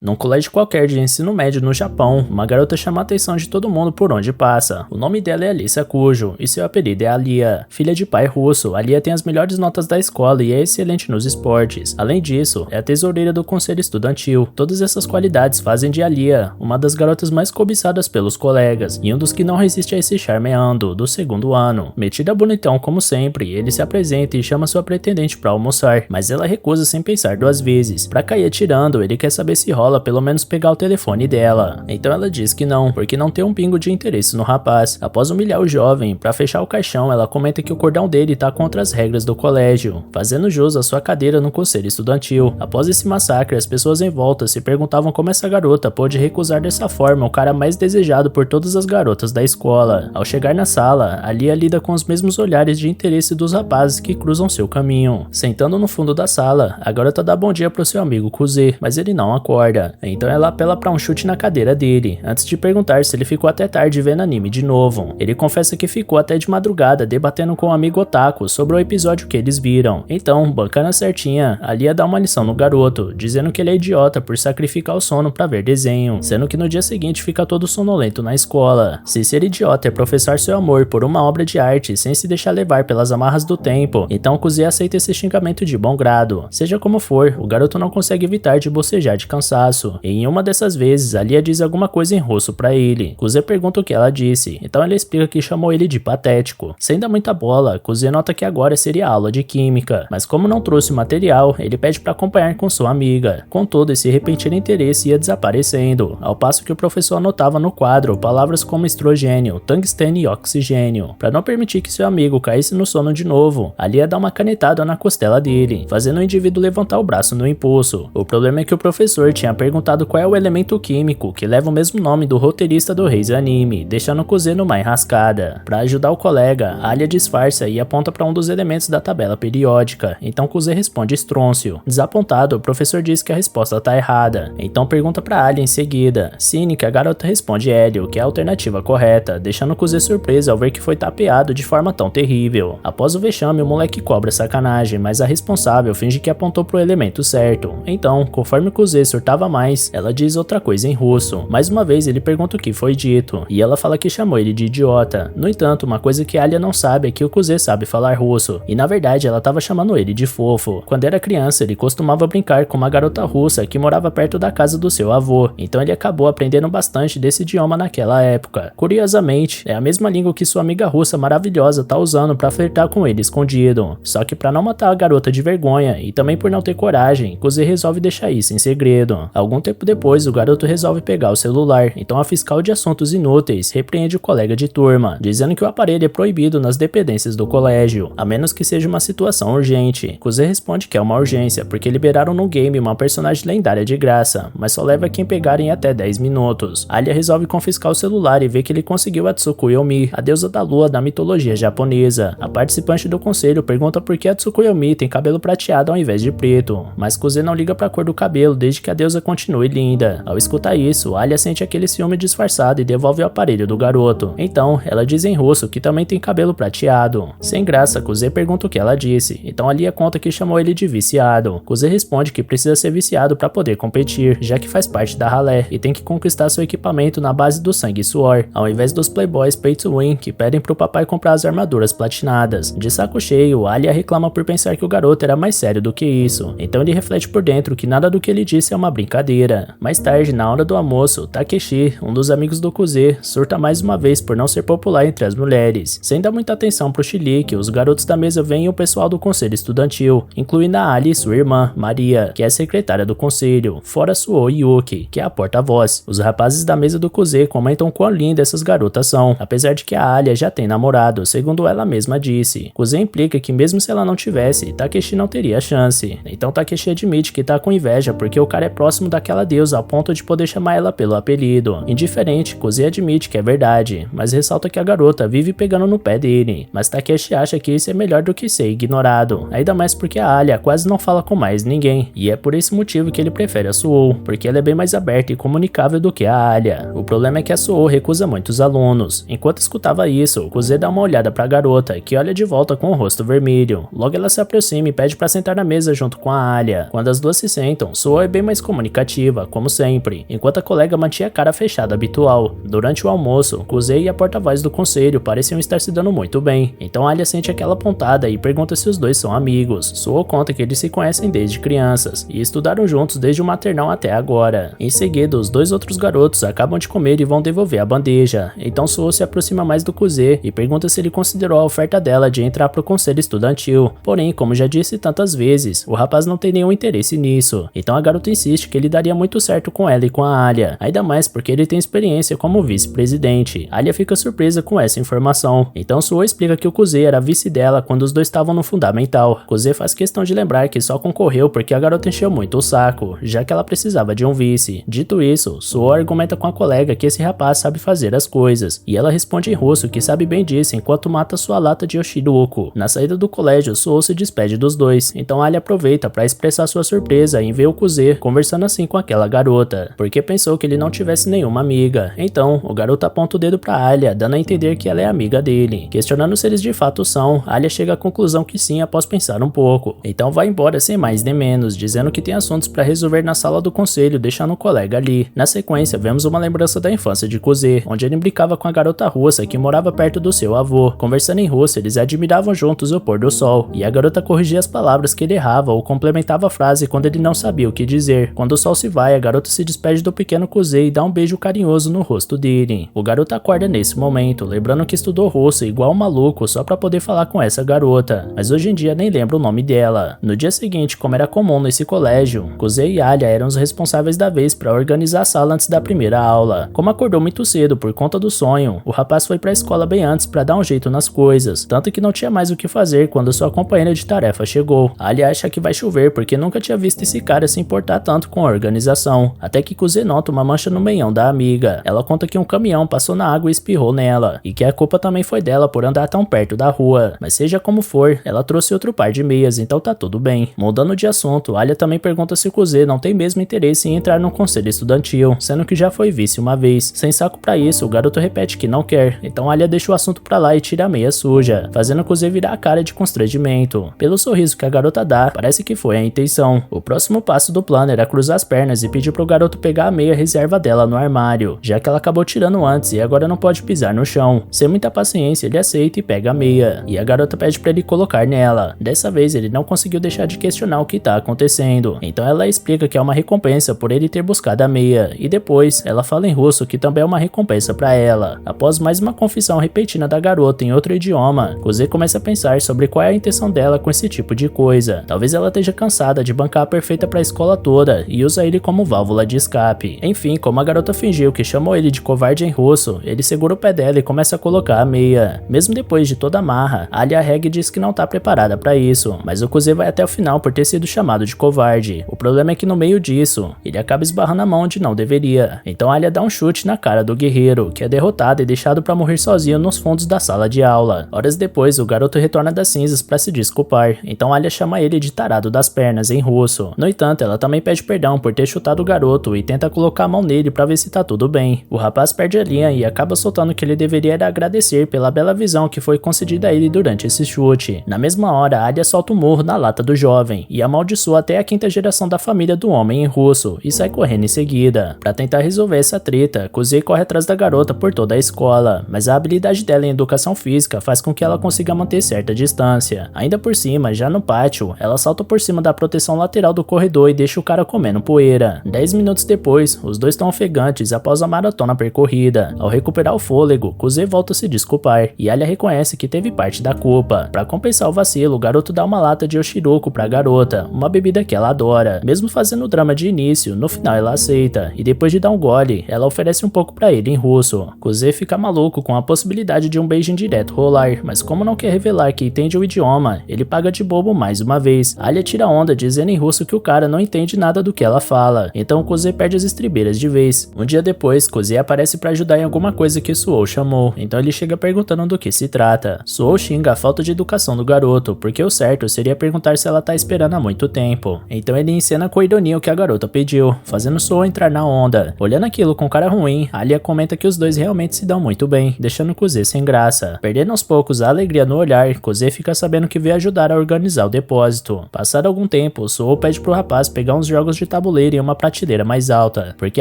Num colégio qualquer de ensino médio no Japão, uma garota chama a atenção de todo mundo por onde passa. O nome dela é Alissa Kujo, e seu apelido é Alia. Filha de pai russo, Alia tem as melhores notas da escola e é excelente nos esportes. Além disso, é a tesoureira do conselho estudantil. Todas essas qualidades fazem de Alia uma das garotas mais cobiçadas pelos colegas, e um dos que não resiste a esse charmeando, do segundo ano. Metida bonitão como sempre, ele se apresenta e chama sua pretendente pra almoçar, mas ela recusa sem pensar duas vezes. Pra cair atirando, ele quer saber se rola pelo menos pegar o telefone dela. Então ela diz que não, porque não tem um pingo de interesse no rapaz. Após humilhar o jovem, pra fechar o caixão, ela comenta que o cordão dele tá contra as regras do colégio, fazendo jus à sua cadeira no conselho estudantil. Após esse massacre, as pessoas em volta se perguntavam como essa garota pôde recusar dessa forma o cara mais desejado por todas as garotas da escola. Ao chegar na sala, Alia lida com os mesmos olhares de interesse dos rapazes que cruzam seu caminho. Sentando no fundo da sala, a garota dá bom dia pro seu amigo Kuze, mas ele não acorda. Então ela apela pra um chute na cadeira dele, antes de perguntar se ele ficou até tarde vendo anime de novo. Ele confessa que ficou até de madrugada debatendo com um amigo otaku sobre o episódio que eles viram. Então, bancana certinha, Alia dá uma lição no garoto, dizendo que ele é idiota por sacrificar o sono pra ver desenho, sendo que no dia seguinte fica todo sonolento na escola. Se ser idiota é professar seu amor por uma obra de arte sem se deixar levar pelas amarras do tempo, então Kuze aceita esse xingamento de bom grado. Seja como for, o garoto não consegue evitar de bocejar de cansaço. E em uma dessas vezes, Alia diz alguma coisa em russo pra ele. Kuze pergunta o que ela disse, então ele explica que chamou ele de patético. Sem dar muita bola, Kuze nota que agora seria aula de química, mas como não trouxe o material, ele pede pra acompanhar com sua amiga. Contudo, esse repentino interesse ia desaparecendo, ao passo que o professor anotava no quadro palavras como estrogênio, tungstênio e oxigênio. Pra não permitir que seu amigo caísse no sono de novo, Alia dá uma canetada na costela dele, fazendo o indivíduo levantar o braço no impulso. O problema é que o professor tinha perguntado qual é o elemento químico que leva o mesmo nome do roteirista do Reis Anime, deixando Kuze numa enrascada. Pra ajudar o colega, Alia disfarça e aponta para um dos elementos da tabela periódica, então Kuze responde estrôncio. Desapontado, o professor diz que a resposta tá errada, então pergunta pra Alia em seguida. Cínica, a garota responde hélio, que é a alternativa correta, deixando Kuze surpreso ao ver que foi tapeado de forma tão terrível. Após o vexame, o moleque cobra sacanagem, mas a responsável finge que apontou pro elemento certo. Então, conforme Kuze surtava mais, ela diz outra coisa em russo. Mais uma vez ele pergunta o que foi dito, e ela fala que chamou ele de idiota. No entanto, uma coisa que Alia não sabe é que o Kuze sabe falar russo, e na verdade ela estava chamando ele de fofo. Quando era criança, ele costumava brincar com uma garota russa que morava perto da casa do seu avô, então ele acabou aprendendo bastante desse idioma naquela época. Curiosamente, é a mesma língua que sua amiga russa maravilhosa tá usando pra flertar com ele escondido. Só que pra não matar a garota de vergonha, e também por não ter coragem, Kuze resolve deixar isso em segredo. Algum tempo depois, o garoto resolve pegar o celular, então a fiscal de assuntos inúteis repreende o colega de turma, dizendo que o aparelho é proibido nas dependências do colégio, a menos que seja uma situação urgente. Kuze responde que é uma urgência, porque liberaram no game uma personagem lendária de graça, mas só leva quem pegar em até 10 minutos. Alia resolve confiscar o celular e vê que ele conseguiu a Tsukuyomi, a deusa da lua da mitologia japonesa. A participante do conselho pergunta por que a Tsukuyomi tem cabelo prateado ao invés de preto, mas Kuze não liga pra cor do cabelo desde que a deusa continue linda. Ao escutar isso, Alia sente aquele ciúme disfarçado e devolve o aparelho do garoto. Então, ela diz em russo que também tem cabelo prateado. Sem graça, Kuze pergunta o que ela disse, então Alia conta que chamou ele de viciado. Kuze responde que precisa ser viciado para poder competir, já que faz parte da ralé e tem que conquistar seu equipamento na base do sangue e suor, ao invés dos playboys pay to win que pedem pro papai comprar as armaduras platinadas. De saco cheio, Alia reclama por pensar que o garoto era mais sério do que isso, então ele reflete por dentro que nada do que ele disse é uma brincadeira. Mais tarde, na hora do almoço, Takeshi, um dos amigos do Kuze, surta mais uma vez por não ser popular entre as mulheres. Sem dar muita atenção pro chilique, os garotos da mesa veem o pessoal do conselho estudantil, incluindo a Ali e sua irmã, Maria, que é a secretária do conselho, fora Suo e Yuki, que é a porta-voz. Os rapazes da mesa do Kuze comentam quão lindas essas garotas são, apesar de que a Alia já tem namorado, segundo ela mesma disse. Kuze implica que mesmo se ela não tivesse, Takeshi não teria chance. Então Takeshi admite que tá com inveja porque o cara é próximo daquela deusa ao ponto de poder chamar ela pelo apelido. Indiferente, Kuze admite que é verdade, mas ressalta que a garota vive pegando no pé dele. Mas Takeshi acha que isso é melhor do que ser ignorado, ainda mais porque a Alia quase não fala com mais ninguém, e é por esse motivo que ele prefere a Suou, porque ela é bem mais aberta e comunicável do que a Alia. O problema é que a Suou recusa muitos alunos. Enquanto escutava isso, Kuze dá uma olhada pra garota, que olha de volta com o rosto vermelho. Logo ela se aproxima e pede pra sentar na mesa junto com a Alia. Quando as duas se sentam, Suou é bem mais comunicativa comunicativa, como sempre, enquanto a colega mantinha a cara fechada habitual. Durante o almoço, Kuzei e a porta-voz do conselho pareciam estar se dando muito bem, então Alia sente aquela pontada e pergunta se os dois são amigos. Suo conta que eles se conhecem desde crianças e estudaram juntos desde o maternal até agora. Em seguida, os dois outros garotos acabam de comer e vão devolver a bandeja, então Suo se aproxima mais do Kuzei e pergunta se ele considerou a oferta dela de entrar pro conselho estudantil. Porém, como já disse tantas vezes, o rapaz não tem nenhum interesse nisso, então a garota insiste que ele daria muito certo com ela e com a Alia, ainda mais porque ele tem experiência como vice-presidente. Alia fica surpresa com essa informação, então Suo explica que o Kuzei era vice dela quando os dois estavam no fundamental. Kuzei faz questão de lembrar que só concorreu porque a garota encheu muito o saco, já que ela precisava de um vice. Dito isso, Suo argumenta com a colega que esse rapaz sabe fazer as coisas, e ela responde em russo que sabe bem disso enquanto mata sua lata de Yoshiruko. Na saída do colégio, Suo se despede dos dois, então Alia aproveita para expressar sua surpresa em ver o Kuzei conversando assim com aquela garota, porque pensou que ele não tivesse nenhuma amiga. Então, o garoto aponta o dedo para Alia, dando a entender que ela é amiga dele. Questionando se eles de fato são, Alia chega à conclusão que sim após pensar um pouco. Então vai embora sem mais nem menos, dizendo que tem assuntos para resolver na sala do conselho, deixando o colega ali. Na sequência, vemos uma lembrança da infância de Kuzei, onde ele brincava com a garota russa que morava perto do seu avô. Conversando em russo, eles admiravam juntos o pôr do sol, e a garota corrigia as palavras que ele errava ou complementava a frase quando ele não sabia o que dizer. Quando o sol se vai, a garota se despede do pequeno Kuzei e dá um beijo carinhoso no rosto dele. O garoto acorda nesse momento, lembrando que estudou russo igual um maluco só pra poder falar com essa garota, mas hoje em dia nem lembra o nome dela. No dia seguinte, como era comum nesse colégio, Kuzei e Alia eram os responsáveis da vez pra organizar a sala antes da primeira aula. Como acordou muito cedo por conta do sonho, o rapaz foi pra escola bem antes pra dar um jeito nas coisas, tanto que não tinha mais o que fazer quando sua companheira de tarefa chegou. Alia acha que vai chover porque nunca tinha visto esse cara se importar tanto com a organização, até que Kuzei nota uma mancha no meião da amiga. Ela conta que um caminhão passou na água e espirrou nela, e que a culpa também foi dela por andar tão perto da rua, mas seja como for, ela trouxe outro par de meias, então tá tudo bem. Mudando de assunto, Alia também pergunta se Kuzei não tem mesmo interesse em entrar no conselho estudantil, sendo que já foi vice uma vez. Sem saco pra isso, o garoto repete que não quer, então Alia deixa o assunto pra lá e tira a meia suja, fazendo Kuzei virar a cara de constrangimento. Pelo sorriso que a garota dá, parece que foi a intenção. O próximo passo do plano era cruzar as pernas e pedir pro garoto pegar a meia reserva dela no armário, já que ela acabou tirando antes e agora não pode pisar no chão. Sem muita paciência, ele aceita e pega a meia, e a garota pede pra ele colocar nela. Dessa vez ele não conseguiu deixar de questionar o que tá acontecendo, então ela explica que é uma recompensa por ele ter buscado a meia, e depois ela fala em russo que também é uma recompensa pra ela. Após mais uma confissão repentina da garota em outro idioma, Kuzei começa a pensar sobre qual é a intenção dela com esse tipo de coisa. Talvez ela esteja cansada de bancar a perfeita pra escola toda e usa ele como válvula de escape. Enfim, como a garota fingiu que chamou ele de covarde em russo, ele segura o pé dela e começa a colocar a meia. Mesmo depois de toda a marra, Alia Reg diz que não tá preparada pra isso, mas o Kuzei vai até o final por ter sido chamado de covarde. O problema é que no meio disso, ele acaba esbarrando a mão onde não deveria. Então Alia dá um chute na cara do guerreiro, que é derrotado e deixado pra morrer sozinho nos fundos da sala de aula. Horas depois, o garoto retorna das cinzas pra se desculpar, então Alia chama ele de tarado das pernas em russo. No entanto, ela também pede perdão por ter chutado o garoto e tenta colocar a mão nele pra ver se tá tudo bem. O rapaz perde a linha e acaba soltando que ele deveria agradecer pela bela visão que foi concedida a ele durante esse chute. Na mesma hora, Alia solta um murro na lata do jovem e amaldiçoa até a quinta geração da família do homem em russo e sai correndo em seguida. Pra tentar resolver essa treta, Kuzei corre atrás da garota por toda a escola, mas a habilidade dela em educação física faz com que ela consiga manter certa distância. Ainda por cima, já no pátio, ela salta por cima da proteção lateral do corredor e deixa o cara comendo poeira. 10 minutos depois, os dois estão ofegantes após a maratona percorrida. Ao recuperar o fôlego, Kuzei volta a se desculpar e Alia reconhece que teve parte da culpa. Pra compensar o vacilo, o garoto dá uma lata de Yoshiruko pra garota, uma bebida que ela adora. Mesmo fazendo o drama de início, no final ela aceita, e depois de dar um gole, ela oferece um pouco pra ele em russo. Kuzei fica maluco com a possibilidade de um beijo indireto rolar, mas como não quer revelar que entende o idioma, ele paga de bobo mais uma vez. Alia tira onda dizendo em russo que o cara não entende nada do que ela fala, então Kuzei perde as estribeiras de vez. Um dia depois, Kuzei aparece pra ajudar em alguma coisa que Suo chamou, então ele chega perguntando do que se trata. Suo xinga a falta de educação do garoto, porque o certo seria perguntar se ela tá esperando há muito tempo. Então ele encena com ironia o que a garota pediu, fazendo Suo entrar na onda. Olhando aquilo com cara ruim, Alia comenta que os dois realmente se dão muito bem, deixando Kuzei sem graça. Perdendo aos poucos a alegria no olhar, Kuzei fica sabendo que veio ajudar a organizar o depósito. Passado algum tempo, Suo pede pro rapaz pegar uns jogos de tabuleiro tabuleiro em uma prateleira mais alta, porque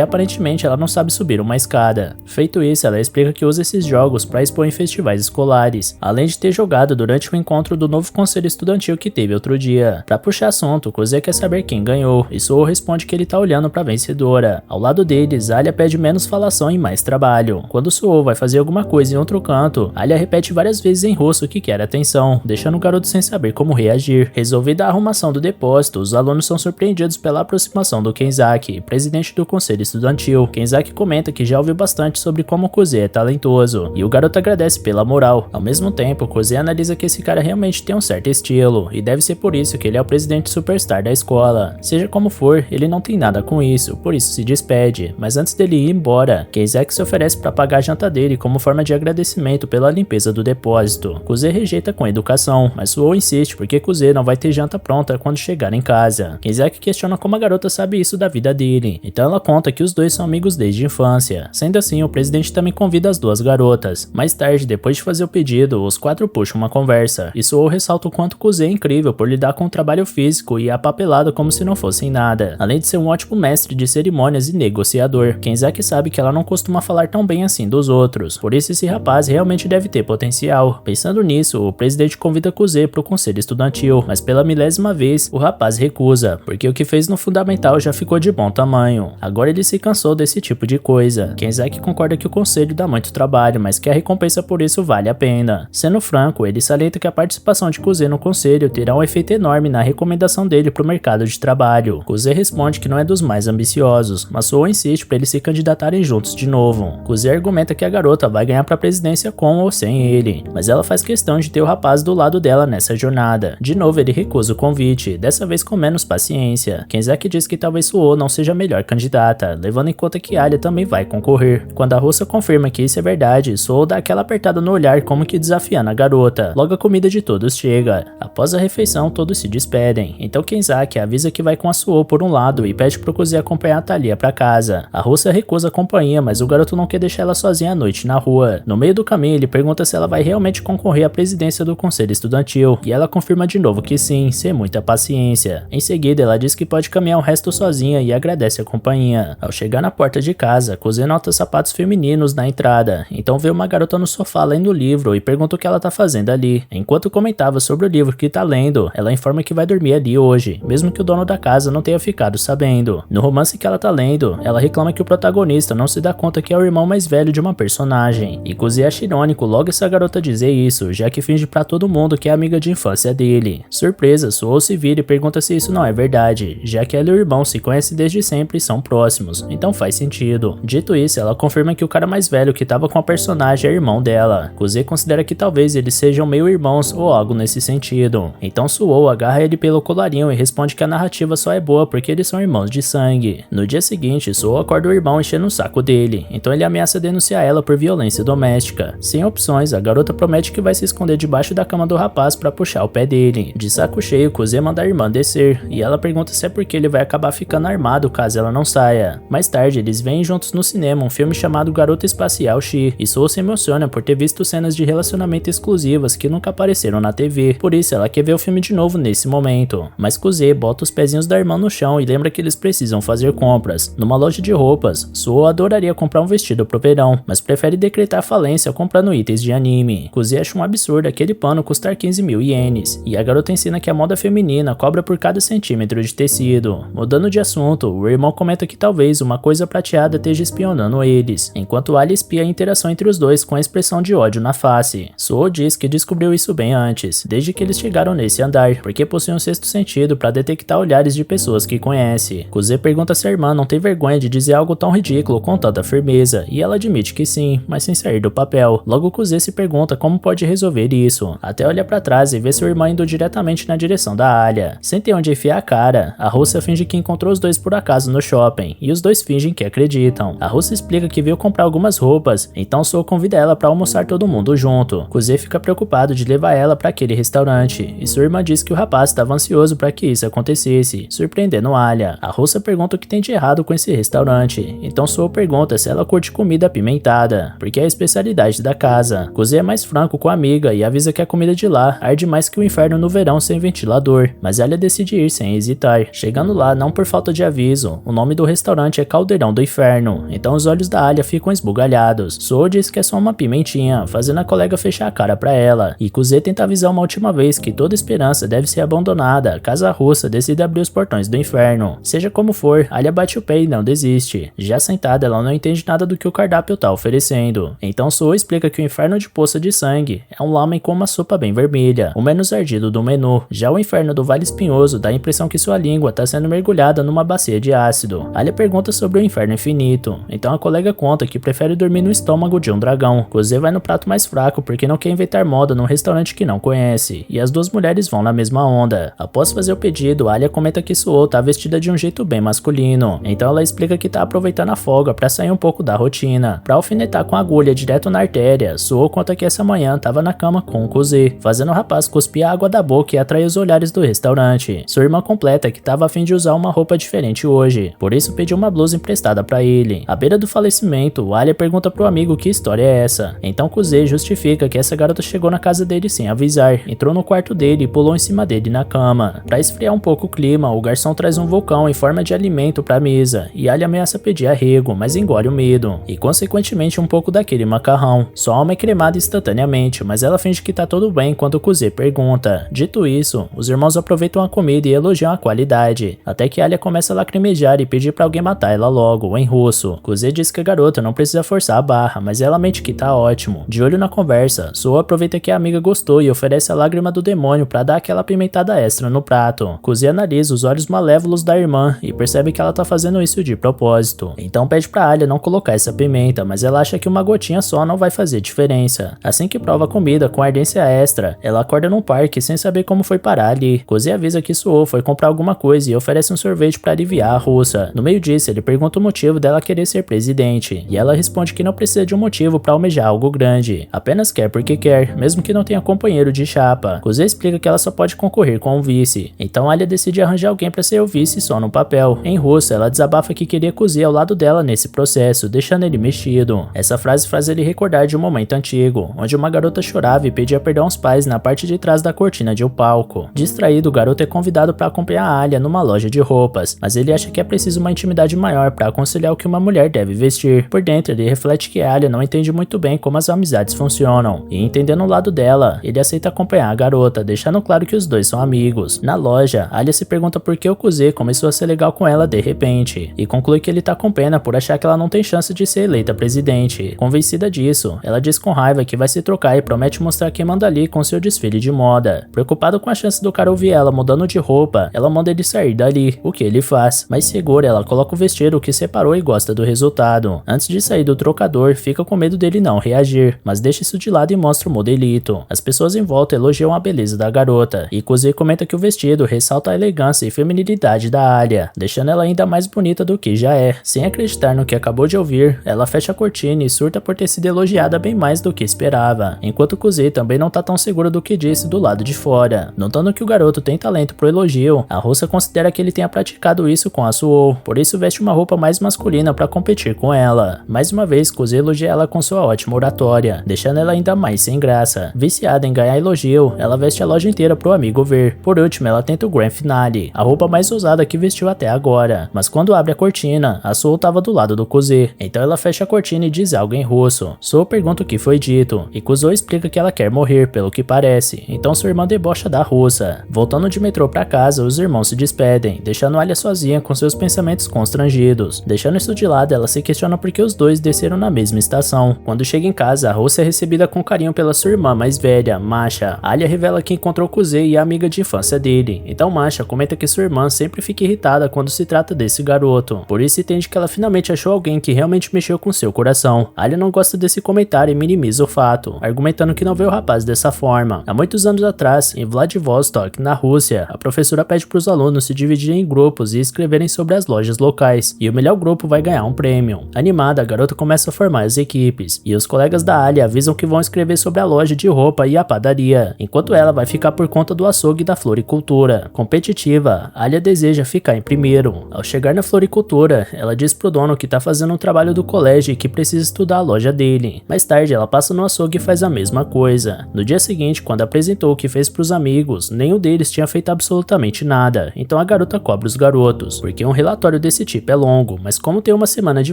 aparentemente ela não sabe subir uma escada. Feito isso, ela explica que usa esses jogos para expor em festivais escolares, além de ter jogado durante o encontro do novo conselho estudantil que teve outro dia. Para puxar assunto, Kuze quer saber quem ganhou, e Suou responde que ele tá olhando para a vencedora. Ao lado deles, Alia pede menos falação e mais trabalho. Quando Suou vai fazer alguma coisa em outro canto, Alia repete várias vezes em russo que quer atenção, deixando o garoto sem saber como reagir. Resolvida a arrumação do depósito, os alunos são surpreendidos pela aproximação do Kenzaki, presidente do conselho estudantil. Kenzaki comenta que já ouviu bastante sobre como Kuze é talentoso, e o garoto agradece pela moral. Ao mesmo tempo, Kuze analisa que esse cara realmente tem um certo estilo, e deve ser por isso que ele é o presidente superstar da escola. Seja como for, ele não tem nada com isso, por isso se despede, mas antes dele ir embora, Kenzaki se oferece para pagar a janta dele como forma de agradecimento pela limpeza do depósito. Kuze rejeita com educação, mas Suou insiste porque Kuze não vai ter janta pronta quando chegar em casa. Kenzaki questiona como a garota sabe isso da vida dele, então ela conta que os dois são amigos desde a infância. Sendo assim, o presidente também convida as duas garotas. Mais tarde, depois de fazer o pedido, os quatro puxam uma conversa, e Suou ressalta o quanto Kuze é incrível por lidar com o trabalho físico e a papelada como se não fossem nada, além de ser um ótimo mestre de cerimônias e negociador. Kenzaki sabe que ela não costuma falar tão bem assim dos outros, por isso esse rapaz realmente deve ter potencial. Pensando nisso, o presidente convida Kuze pro conselho estudantil, mas pela milésima vez, o rapaz recusa, porque o que fez no fundamental já ficou de bom tamanho. Agora ele se cansou desse tipo de coisa. Kenzaki concorda que o conselho dá muito trabalho, mas que a recompensa por isso vale a pena. Sendo franco, ele salienta que a participação de Kuze no conselho terá um efeito enorme na recomendação dele pro mercado de trabalho. Kuze responde que não é dos mais ambiciosos, mas Suou insiste para eles se candidatarem juntos de novo. Kuze argumenta que a garota vai ganhar pra presidência com ou sem ele, mas ela faz questão de ter o rapaz do lado dela nessa jornada. De novo ele recusa o convite, dessa vez com menos paciência. Kenzaki diz que talvez Suou não seja a melhor candidata, levando em conta que Alia também vai concorrer. Quando a russa confirma que isso é verdade, Suou dá aquela apertada no olhar como que desafiando a garota. Logo a comida de todos chega. Após a refeição, todos se despedem, então Kenzaki avisa que vai com a Suou por um lado e pede pro Kuze acompanhar a Thalia pra casa. A russa recusa a companhia, mas o garoto não quer deixar ela sozinha à noite na rua. No meio do caminho, ele pergunta se ela vai realmente concorrer à presidência do conselho estudantil, e ela confirma de novo que sim, sem muita paciência. Em seguida, ela diz que pode caminhar o resto sozinha e agradece a companhia. Ao chegar na porta de casa, Kuze nota sapatos femininos na entrada, então vê uma garota no sofá lendo o livro e pergunta o que ela tá fazendo ali. Enquanto comentava sobre o livro que tá lendo, ela informa que vai dormir ali hoje, mesmo que o dono da casa não tenha ficado sabendo. No romance que ela tá lendo, ela reclama que o protagonista não se dá conta que é o irmão mais velho de uma personagem, e Kuze acha irônico logo essa garota dizer isso, já que finge pra todo mundo que é amiga de infância dele. Surpresa, Suou se vira e pergunta se isso não é verdade, já que ela e o irmão se conhecem desde sempre e são próximos, então faz sentido. Dito isso, ela confirma que o cara mais velho que tava com a personagem é irmão dela. Kuze considera que talvez eles sejam meio irmãos ou algo nesse sentido. Então Suou agarra ele pelo colarinho e responde que a narrativa só é boa porque eles são irmãos de sangue. No dia seguinte, Suou acorda o irmão enchendo o saco dele, então ele ameaça denunciar ela por violência doméstica. Sem opções, a garota promete que vai se esconder debaixo da cama do rapaz pra puxar o pé dele. De saco cheio, Kuze manda a irmã descer, e ela pergunta se é porque ele vai acabar ficando armado caso ela não saia. Mais tarde, eles vêm juntos no cinema um filme chamado Garota Espacial X, e Suou se emociona por ter visto cenas de relacionamento exclusivas que nunca apareceram na TV, por isso ela quer ver o filme de novo nesse momento. Mas Kuze bota os pezinhos da irmã no chão e lembra que eles precisam fazer compras. Numa loja de roupas, Suou adoraria comprar um vestido pro verão, mas prefere decretar falência comprando itens de anime. Kuze acha um absurdo aquele pano custar 15.000 ienes, e a garota ensina que a moda feminina cobra por cada centímetro de tecido. Mudando de assunto, o irmão comenta que talvez uma coisa prateada esteja espionando eles, enquanto Alia espia a interação entre os dois com a expressão de ódio na face. Suou diz que descobriu isso bem antes, desde que eles chegaram nesse andar, porque possui um sexto sentido para detectar olhares de pessoas que conhece. Kuze pergunta se a irmã não tem vergonha de dizer algo tão ridículo com tanta firmeza, e ela admite que sim, mas sem sair do papel. Logo Kuze se pergunta como pode resolver isso, até olha para trás e vê seu irmão indo diretamente na direção da Alia. Sem ter onde enfiar a cara, a russa finge que encontrou os dois por acaso no shopping, e os dois fingem que acreditam. A russa explica que veio comprar algumas roupas, então Suou convida ela para almoçar todo mundo junto. Kuze fica preocupado de levar ela para aquele restaurante, e sua irmã diz que o rapaz estava ansioso para que isso acontecesse, surpreendendo Alia. A russa pergunta o que tem de errado com esse restaurante, então Suou pergunta se ela curte comida apimentada, porque é a especialidade da casa. Kuze é mais franco com a amiga e avisa que a comida de lá arde mais que o inferno no verão sem ventilador, mas Alia decide ir sem hesitar. Chegando lá, não não por falta de aviso, o nome do restaurante é Caldeirão do Inferno, então os olhos da Alia ficam esbugalhados. Suo diz que é só uma pimentinha, fazendo a colega fechar a cara pra ela, e Kuze tenta avisar uma última vez que toda esperança deve ser abandonada caso a russa decida abrir os portões do inferno. Seja como for, Alia bate o pé e não desiste. Já sentada, ela não entende nada do que o cardápio tá oferecendo, então Suo explica que o inferno de poça de sangue é um lamen com uma sopa bem vermelha, o menos ardido do menu. Já o inferno do Vale Espinhoso dá a impressão que sua língua tá sendo mergulhada numa bacia de ácido. Alia pergunta sobre o inferno infinito, então a colega conta que prefere dormir no estômago de um dragão. Kuze vai no prato mais fraco porque não quer inventar moda num restaurante que não conhece, e as duas mulheres vão na mesma onda. Após fazer o pedido, Alia comenta que Suo tá vestida de um jeito bem masculino, então ela explica que tá aproveitando a folga pra sair um pouco da rotina. Pra alfinetar com a agulha direto na artéria, Suo conta que essa manhã tava na cama com o Kuze, fazendo o rapaz cuspir a água da boca e atrair os olhares do restaurante. Sua irmã completa que tava a fim de usar uma roupa diferente hoje, por isso pediu uma blusa emprestada pra ele. À beira do falecimento, Alia pergunta pro amigo que história é essa, então Kuze justifica que essa garota chegou na casa dele sem avisar, entrou no quarto dele e pulou em cima dele na cama. Pra esfriar um pouco o clima, o garçom traz um vulcão em forma de alimento pra mesa, e Alia ameaça pedir arrego, mas engole o medo, e consequentemente um pouco daquele macarrão. Sua alma é cremada instantaneamente, mas ela finge que tá tudo bem enquanto Kuze pergunta. Dito isso, os irmãos aproveitam a comida e elogiam a qualidade, até que Alia começa a lacrimejar e pedir pra alguém matar ela logo, em russo. Kuze diz que a garota não precisa forçar a barra, mas ela mente que tá ótimo. De olho na conversa, Suo aproveita que a amiga gostou e oferece a lágrima do demônio pra dar aquela pimentada extra no prato. Kuze analisa os olhos malévolos da irmã e percebe que ela tá fazendo isso de propósito. Então pede pra Alia não colocar essa pimenta, mas ela acha que uma gotinha só não vai fazer diferença. Assim que prova a comida com ardência extra, ela acorda num parque sem saber como foi parar ali. Kuze avisa que Suo foi comprar alguma coisa e oferece um sorvete pra aliviar a russa. No meio disso, ele pergunta o motivo dela querer ser presidente, e ela responde que não precisa de um motivo pra almejar algo grande, apenas quer porque quer, mesmo que não tenha companheiro de chapa. Kuze explica que ela só pode concorrer com o vice, então Alia decide arranjar alguém pra ser o vice só no papel. Em russo, ela desabafa que queria Kuze ao lado dela nesse processo, deixando ele mexido. Essa frase faz ele recordar de um momento antigo, onde uma garota chorava e pedia perdão aos pais na parte de trás da cortina de um palco. Distraído, o garoto é convidado para acompanhar a Alia numa loja de roupas, mas ele acha que é preciso uma intimidade maior para aconselhar o que uma mulher deve vestir. Por dentro, ele reflete que a Alia não entende muito bem como as amizades funcionam, e entendendo o lado dela, ele aceita acompanhar a garota, deixando claro que os dois são amigos. Na loja, Alia se pergunta por que o Kuze começou a ser legal com ela de repente, e conclui que ele tá com pena por achar que ela não tem chance de ser eleita presidente. Convencida disso, ela diz com raiva que vai se trocar e promete mostrar quem manda ali com seu desfile de moda. Preocupado com a chance do cara ouvir ela mudando de roupa, ela manda ele sair dali, o que ele faz, mas segura, ela coloca o vestido que separou e gosta do resultado. Antes de sair do trocador, fica com medo dele não reagir, mas deixa isso de lado e mostra o modelito. As pessoas em volta elogiam a beleza da garota, e Kuze comenta que o vestido ressalta a elegância e feminilidade da Alia, deixando ela ainda mais bonita do que já é. Sem acreditar no que acabou de ouvir, ela fecha a cortina e surta por ter sido elogiada bem mais do que esperava, enquanto Kuze também não tá tão segura do que disse do lado de fora. Notando que o garoto tem talento pro elogio, a russa considera que ele tenha praticado isso com a Suo, por isso veste uma roupa mais masculina pra competir com ela. Mais uma vez, Kuze elogia ela com sua ótima oratória, deixando ela ainda mais sem graça. Viciada em ganhar elogio, ela veste a loja inteira pro amigo ver. Por último, ela tenta o Grand Finale, a roupa mais ousada que vestiu até agora, mas quando abre a cortina, a Suo tava do lado do Kuze, então ela fecha a cortina e diz algo em russo. Suo pergunta o que foi dito, e Kuzo explica que ela quer morrer, pelo que parece, então sua irmã debocha da russa. Voltando de metrô pra casa, os irmãos se despedem, deixando Alia sozinha com seus pensamentos constrangidos. Deixando isso de lado, ela se questiona por que os dois desceram na mesma estação. Quando chega em casa, a russa é recebida com carinho pela sua irmã mais velha, Masha. Alia revela que encontrou Kuze e a amiga de infância dele, então Masha comenta que sua irmã sempre fica irritada quando se trata desse garoto, por isso entende que ela finalmente achou alguém que realmente mexeu com seu coração. Alia não gosta desse comentário e minimiza o fato, argumentando que não vê o rapaz dessa forma. Há muitos anos atrás, em Vladivostok, na Rússia, a professora pede para os alunos se dividirem em grupos e escreverem sobre as lojas locais, e o melhor grupo vai ganhar um prêmio. Animada, a garota começa a formar as equipes, e os colegas da Alia avisam que vão escrever sobre a loja de roupa e a padaria, enquanto ela vai ficar por conta do açougue e da floricultura. Competitiva, Alia deseja ficar em primeiro. Ao chegar na floricultura, ela diz pro dono que tá fazendo um trabalho do colégio e que precisa estudar a loja dele. Mais tarde, ela passa no açougue e faz a mesma coisa. No dia seguinte, quando apresentou o que fez pros amigos, nenhum deles tinha feito absolutamente nada, então a garota cobra os garotos, porque um relatório desse tipo é longo, mas como tem uma semana de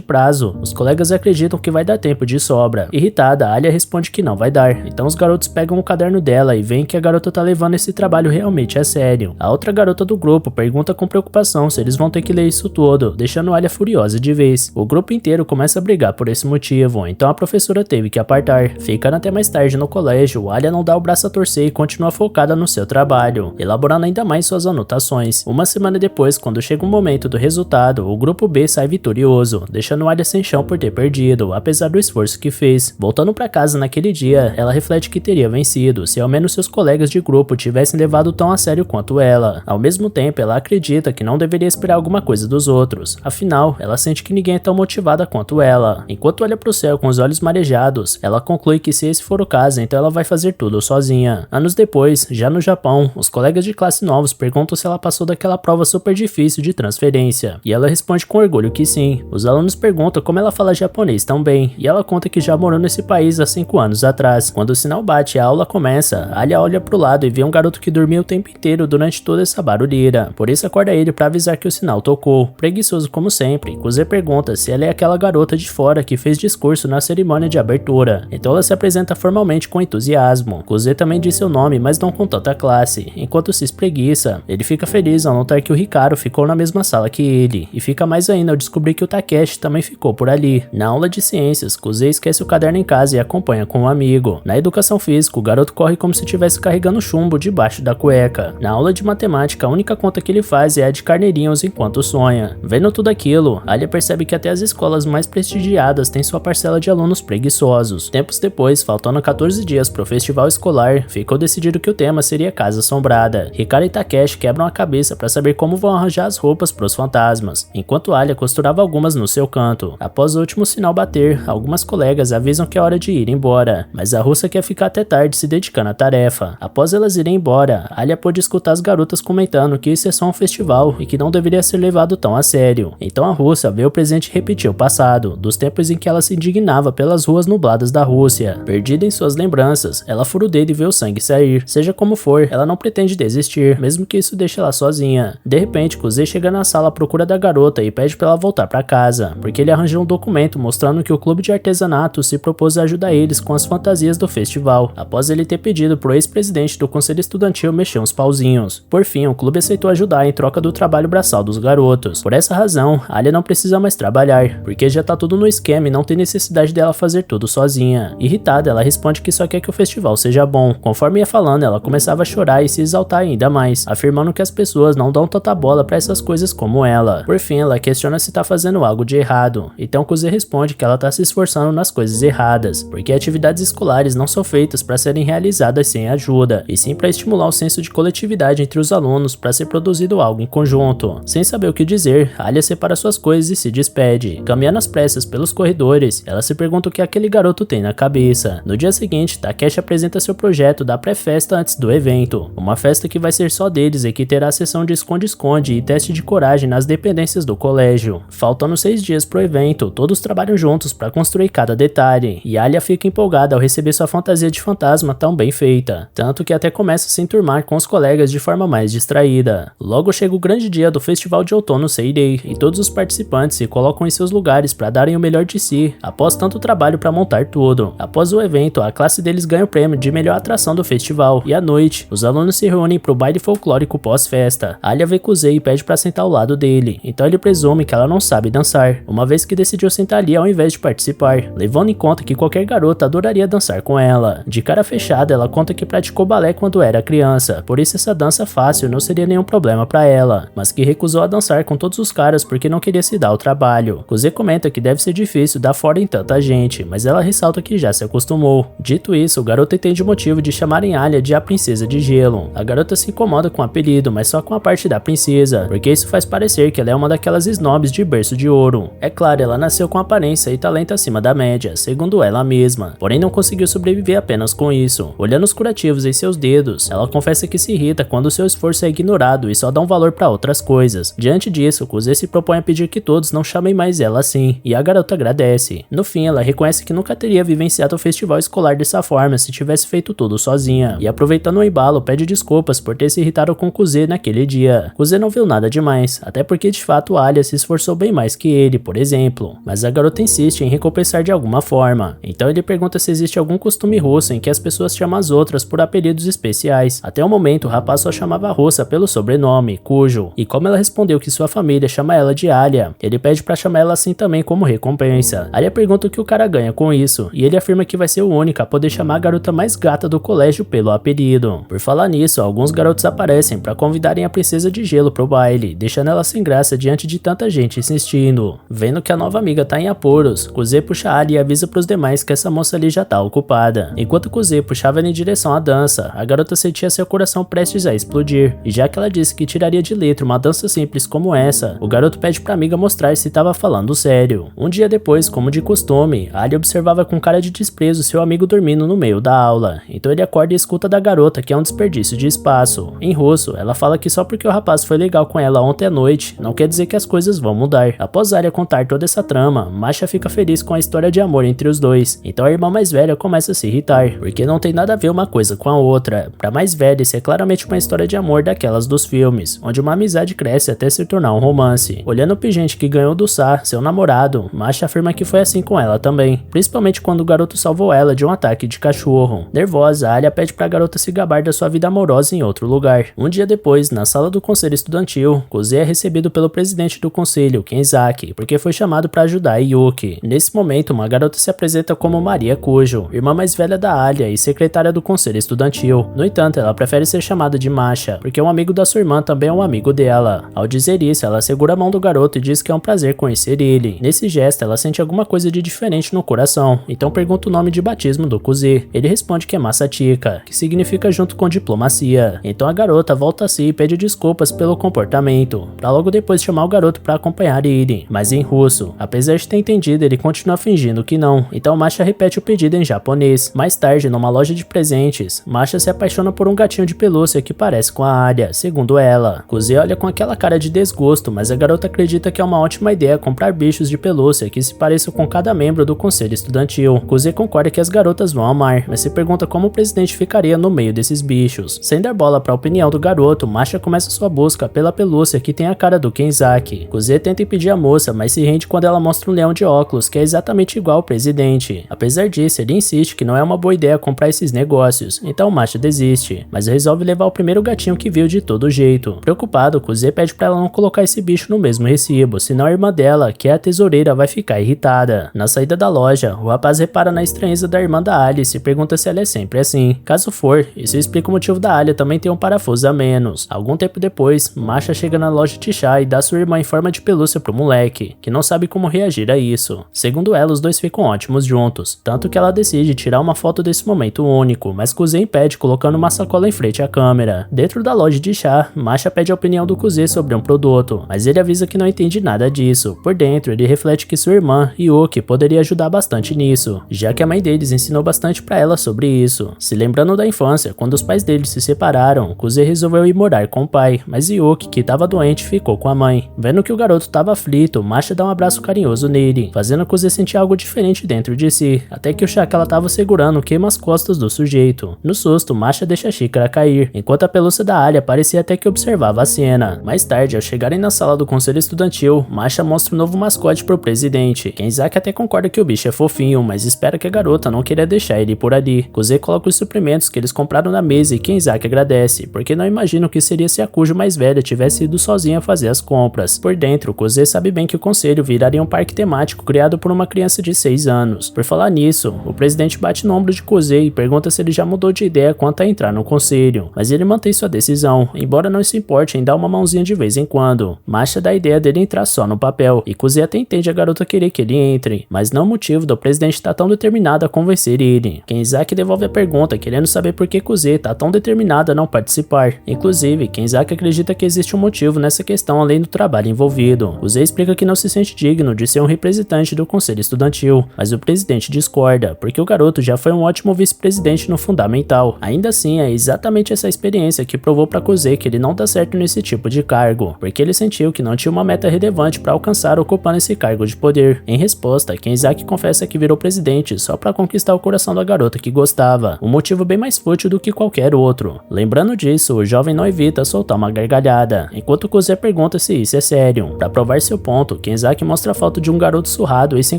prazo, os colegas acreditam que vai dar tempo de sobra. Irritada, Alia responde que não vai dar, então os garotos pegam o caderno dela e veem que a garota tá levando esse trabalho realmente a sério. A outra garota do grupo pergunta com preocupação se eles vão ter que ler isso tudo, deixando Alia furiosa de vez. O grupo inteiro começa a brigar por esse motivo, então a professora teve que apartar. Ficando até mais tarde no colégio, Alia não dá o braço a torcer e continua focada no seu trabalho, elaborando ainda mais suas anotações. Uma semana depois, quando chega o momento do resultado, o grupo B sai vitorioso, deixando Alia sem chão por ter perdido, apesar do esforço que fez. Voltando para casa naquele dia, ela reflete que teria vencido, se ao menos seus colegas de grupo tivessem levado tão a sério quanto ela. Ao mesmo tempo, ela acredita que não deveria esperar alguma coisa dos outros, afinal, ela sente que ninguém é tão motivada quanto ela. Enquanto olha pro céu com os olhos marejados, ela conclui que se esse for o caso, então ela vai fazer tudo sozinha. Anos depois, já no Japão, os colegas de classe novos perguntam se ela passou daquela prova super difícil de transferência, e ela responde com orgulho que sim. Os alunos perguntam como ela fala japonês tão bem, e ela conta que já morou nesse país há 5 anos atrás. Quando o sinal bate e a aula começa, Alia olha pro lado e vê um garoto que dormia o tempo inteiro durante toda essa barulheira. Por isso acorda ele pra avisar que o sinal tocou. Preguiçoso como sempre, Kuze pergunta se ela é aquela garota de fora que fez discurso na cerimônia de abertura. Então ela se apresenta formalmente com entusiasmo. Kuze também diz seu nome, mas não com tanta classe. Enquanto se espreguiça, ele fica feliz ao notar que o Hikaru ficou na mesma sala que ele, e fica mais ainda ao descobrir que o Takeshi também ficou por ali. Na aula de ciências, Kuze esquece o caderno em casa e acompanha com um amigo. Na educação física, o garoto corre como se estivesse carregando chumbo debaixo da cueca. Na aula de matemática, a única conta que ele faz é a de carneirinhos enquanto sonha. Vendo tudo aquilo, Alia percebe que até as escolas mais prestigiadas têm sua parcela de alunos preguiçosos. Tempos depois, faltando 14 dias pro festival escolar, ficou decidido que o tema seria Casa Assombrada. Hikaru e Takeshi quebram a cabeça para saber como vão arranjar as roupas pros fantasmas, enquanto Alia costurava algumas no seu canto. Após o último sinal bater, algumas colegas avisam que é hora de ir embora, mas a russa quer ficar até tarde se dedicando à tarefa. Após elas irem embora, Alia pôde escutar as garotas comentando que isso é só um festival e que não deveria ser levado tão a sério. Então a russa vê o presente repetir o passado, dos tempos em que ela se indignava pelas ruas nubladas da Rússia. Perdida em suas lembranças, ela fura o dedo e vê o sangue sair. Seja como for, ela não pretende desistir, mesmo que isso deixe ela sozinha. De repente, Kuze chega na sala à procura da garota e pede para ela voltar para casa, porque ele arranjou um documento mostrando que o clube de artesanato se propôs a ajudar eles com as fantasias do festival, após ele ter pedido pro ex-presidente do conselho estudantil mexer uns pauzinhos. Por fim, o clube aceitou ajudar em troca do trabalho braçal dos garotos. Por essa razão, Alia não precisa mais trabalhar, porque já tá tudo no esquema e não tem necessidade dela fazer tudo sozinha. Irritada, ela responde que só quer que o festival seja bom. Conforme ia falando, ela começava a chorar e se exaltar ainda mais, afirmando que as pessoas não dão tanta bola pra essas coisas como ela. Por fim, ela questiona se tá fazendo algo de errado. Então Kuze responde que ela tá se esforçando nas coisas erradas, porque atividades escolares não são feitas para serem realizadas sem ajuda, e sim para estimular o senso de coletividade entre os alunos para ser produzido algo em conjunto. Sem saber o que dizer, Alia separa suas coisas e se despede. Caminhando às pressas pelos corredores, ela se pergunta o que aquele garoto tem na cabeça. No dia seguinte, Takeshi apresenta seu projeto da pré-festa antes do evento, uma festa que vai ser só deles e que terá sessão de esconde-esconde e teste de coragem nas dependências do colégio. Faltando 6 dias pro evento, todos trabalham juntos para construir cada detalhe, e Alia fica empolgada ao receber sua fantasia de fantasma tão bem feita, tanto que até começa a se enturmar com os colegas de forma mais distraída. Logo chega o grande dia do festival de outono Seirei, e todos os participantes se colocam em seus lugares para darem o melhor de si, após tanto trabalho para montar tudo. Após o evento, a classe deles ganha o prêmio de melhor atração do festival, e à noite, os alunos se reúnem pro baile folclórico pós-festa. Alia vê Kuze e pede para sentar ao lado dele, então ele presume que ela não sabe dançar, uma vez que decidiu sentar ali ao invés de participar, levando em conta que qualquer garota adoraria dançar com ela. De cara fechada, ela conta que praticou balé quando era criança, por isso essa dança fácil não seria nenhum problema para ela, mas que recusou a dançar com todos os caras porque não queria se dar o trabalho. Kuze comenta que deve ser difícil dar fora em tanta gente, mas ela ressalta que já se acostumou. Dito isso, o garoto entende o motivo de chamarem Alia de a Princesa de Gelo. A garota se incomoda com o apelido, mas só com a parte da princesa, porque isso faz parecer que ela é uma daquelas snobs de berço de ouro. É claro, ela nasceu com aparência e talento acima da média, segundo ela mesma, porém não conseguiu sobreviver apenas com isso. Olhando os curativos em seus dedos, ela confessa que se irrita quando seu esforço é ignorado e só dá um valor para outras coisas. Diante disso, Kuze se propõe a pedir que todos não chamem mais ela assim, e a garota agradece. No fim, ela reconhece que nunca teria vivenciado o festival escolar dessa forma se tivesse feito tudo sozinha, e aproveitando o embalo, pede desculpas por ter se irritado com Kuze naquele dia. Kuze Kuze não viu nada demais, até porque de fato Alia se esforçou bem mais que ele, por exemplo, mas a garota insiste em recompensar de alguma forma. Então ele pergunta se existe algum costume russo em que as pessoas chamam as outras por apelidos especiais. Até o momento o rapaz só chamava a russa pelo sobrenome, Kujo, e como ela respondeu que sua família chama ela de Alia, ele pede pra chamar ela assim também como recompensa. Alia pergunta o que o cara ganha com isso, e ele afirma que vai ser o único a poder chamar a garota mais gata do colégio pelo apelido. Por falar nisso, alguns garotos aparecem pra convidarem a princesa de gelo pro baile, deixando ela sem graça diante de tanta gente insistindo. Vendo que a nova amiga tá em apuros, Kuze puxa Alia e avisa pros demais que essa moça ali já tá ocupada. Enquanto Kuze puxava ela em direção à dança, a garota sentia seu coração prestes a explodir, e já que ela disse que tiraria de letra uma dança simples como essa, o garoto pede pra amiga mostrar se tava falando sério. Um dia depois, como de costume, Alia observava com cara de desprezo seu amigo dormindo no meio da aula, então ele acorda e escuta da garota que é um desperdício de espaço. Em russo, ela fala que só porque o rapaz foi legal com ela ontem à noite, não quer dizer que as coisas vão mudar. Após Alia contar toda essa trama, Masha fica feliz com a história de amor entre os dois, então a irmã mais velha começa a se irritar, porque não tem nada a ver uma coisa com a outra. Pra mais velha, isso é claramente uma história de amor daquelas dos filmes, onde uma amizade cresce até se tornar um romance. Olhando o pingente que ganhou do Sa, seu namorado, Masha afirma que foi assim com ela também, principalmente quando o garoto salvou ela de um ataque de cachorro. Nervosa, Alia pede pra garota se gabar da sua vida amorosa em outro lugar. Um dia depois, na sala do conselho estudantil, Kuze é recebido pelo presidente do conselho, Kenzaki, porque foi chamado pra ajudar Yuki. Nesse momento, uma garota se apresenta como Maria Kujo, irmã mais velha da Alia e secretária do conselho estudantil. No entanto, ela prefere ser chamada de Masha, porque um amigo da sua irmã também é um amigo dela. Ao dizer isso, ela segura a mão do garoto e diz que é um prazer conhecer ele. Nesse gesto, ela sente alguma coisa de diferente no coração, então pergunta o nome de batismo do Kuze. Ele responde que é Masatika, que significa junto com diplomacia. Então a garota volta a si e pede desculpas pelo comportamento, pra logo depois chamar o garoto pra acompanhar ele, mas em russo. Apesar de ter entendido, ele continua fingindo que não, então Masha repete o pedido em japonês. Mais tarde, numa loja de presentes, Masha se apaixona por um gatinho de pelúcia que parece com a Alia, segundo ela. Kuze olha com aquela cara de desgosto, mas a garota acredita que é uma ótima ideia comprar bichos de pelúcia que se pareçam com cada membro do conselho estudantil. Kuze concorda que as garotas vão amar, mas se pergunta como o presidente ficaria no meio desses bichos. Sem dar bola pra opinião do garoto, Masha começa sua busca pela pelúcia que tem a cara do Kenzaki. Kuze tenta impedir a moça, mas se rende quando ela mostra um leão de óculos que é exatamente igual ao presidente. Apesar disso, ele insiste que não é uma boa ideia comprar esses negócios, então Masha desiste, mas resolve levar o primeiro gatinho que viu de todo jeito. Preocupado, Kuze pede pra ela não colocar esse bicho no mesmo recibo, senão a irmã dela, que é a tesoureira, vai ficar irritada. Na saída da loja, o rapaz repara na estranheza da irmã da Alice e pergunta se ela é sempre assim. Caso for, isso explica o motivo da Alia também ter um parafuso a menos. Algum tempo depois, Masha chega na loja de chá e dá sua irmã em forma de pelúcia pro moleque, que não sabe como reagir a isso. Segundo ela, os dois ficam ótimos juntos, tanto que ela decide tirar uma foto desse momento único, mas Kuze impede colocando uma sacola em frente à câmera. Dentro da loja de chá, Masha pede a opinião do Kuze sobre um produto, mas ele avisa que não entende nada disso. Por dentro, ele reflete que sua irmã, Yuki, poderia ajudar bastante nisso, já que a mãe deles ensinou bastante pra ela sobre isso. Se lembrando da infância, quando os pais deles se separaram, Kuze resolveu ir morar com o pai, mas Yuki, que estava doente, ficou com a mãe. Vendo que o garoto estava aflito, Masha dá um abraço carinhoso nele, fazendo Kuze sentir algo diferente dentro de si, até que o chá que ela estava segurando queima as costas do sujeito. No susto, Masha deixa a xícara cair, enquanto a pelúcia da Alia parecia até que observava a cena. Mais tarde, ao chegarem na sala do conselho estudantil, Masha mostra um novo mascote pro presidente. Kenzaki até concorda que o bicho é fofinho, mas espera que a garota não queira deixar ele por ali. Kuze coloca os suprimentos que eles compraram na mesa e Kenzaki agradece, porque não imagina o que seria se a Kujo mais velha tivesse ido sozinha fazer as compras. Por dentro, Kuze sabe bem que o conselho viraria um parque temático criado por uma criança de 6 anos. Por falar nisso, o presidente bate no ombro de Kuze e pergunta se ele já mudou de ideia quanto a entrar no conselho, mas ele mantém sua decisão, embora não se importe em dar uma mãozinha de vez em quando. Masha dá a ideia dele entrar só no papel, e Kuze até entende a garota querer que ele entre, mas não o motivo do presidente estar tão determinado a convencer ele. Kenzaki devolve a pergunta, querendo saber por que Kuze está tão determinado a não participar. Inclusive, Kenzaki acredita que existe um motivo nessa questão além do trabalho envolvido. Kuze explica que não se sente digno de ser um representante do conselho estudantil, mas o presidente discorda, porque o garoto já foi um ótimo vice-presidente no fundamental. Ainda assim, é exatamente essa experiência que provou para Kuze que ele não dá certo nesse tipo de cargo, porque ele sentiu que não tinha uma meta relevante para alcançar ocupando esse cargo de poder. Em resposta, Kenzaki confessa que virou presidente só para conquistar o coração da garota que gostava, um motivo bem mais fútil do que qualquer outro. Lembrando disso, o jovem não evita soltar uma gargalhada gargalhada, enquanto Kuze pergunta se isso é sério. Para provar seu ponto, Kenzaki mostra a foto de um garoto surrado e sem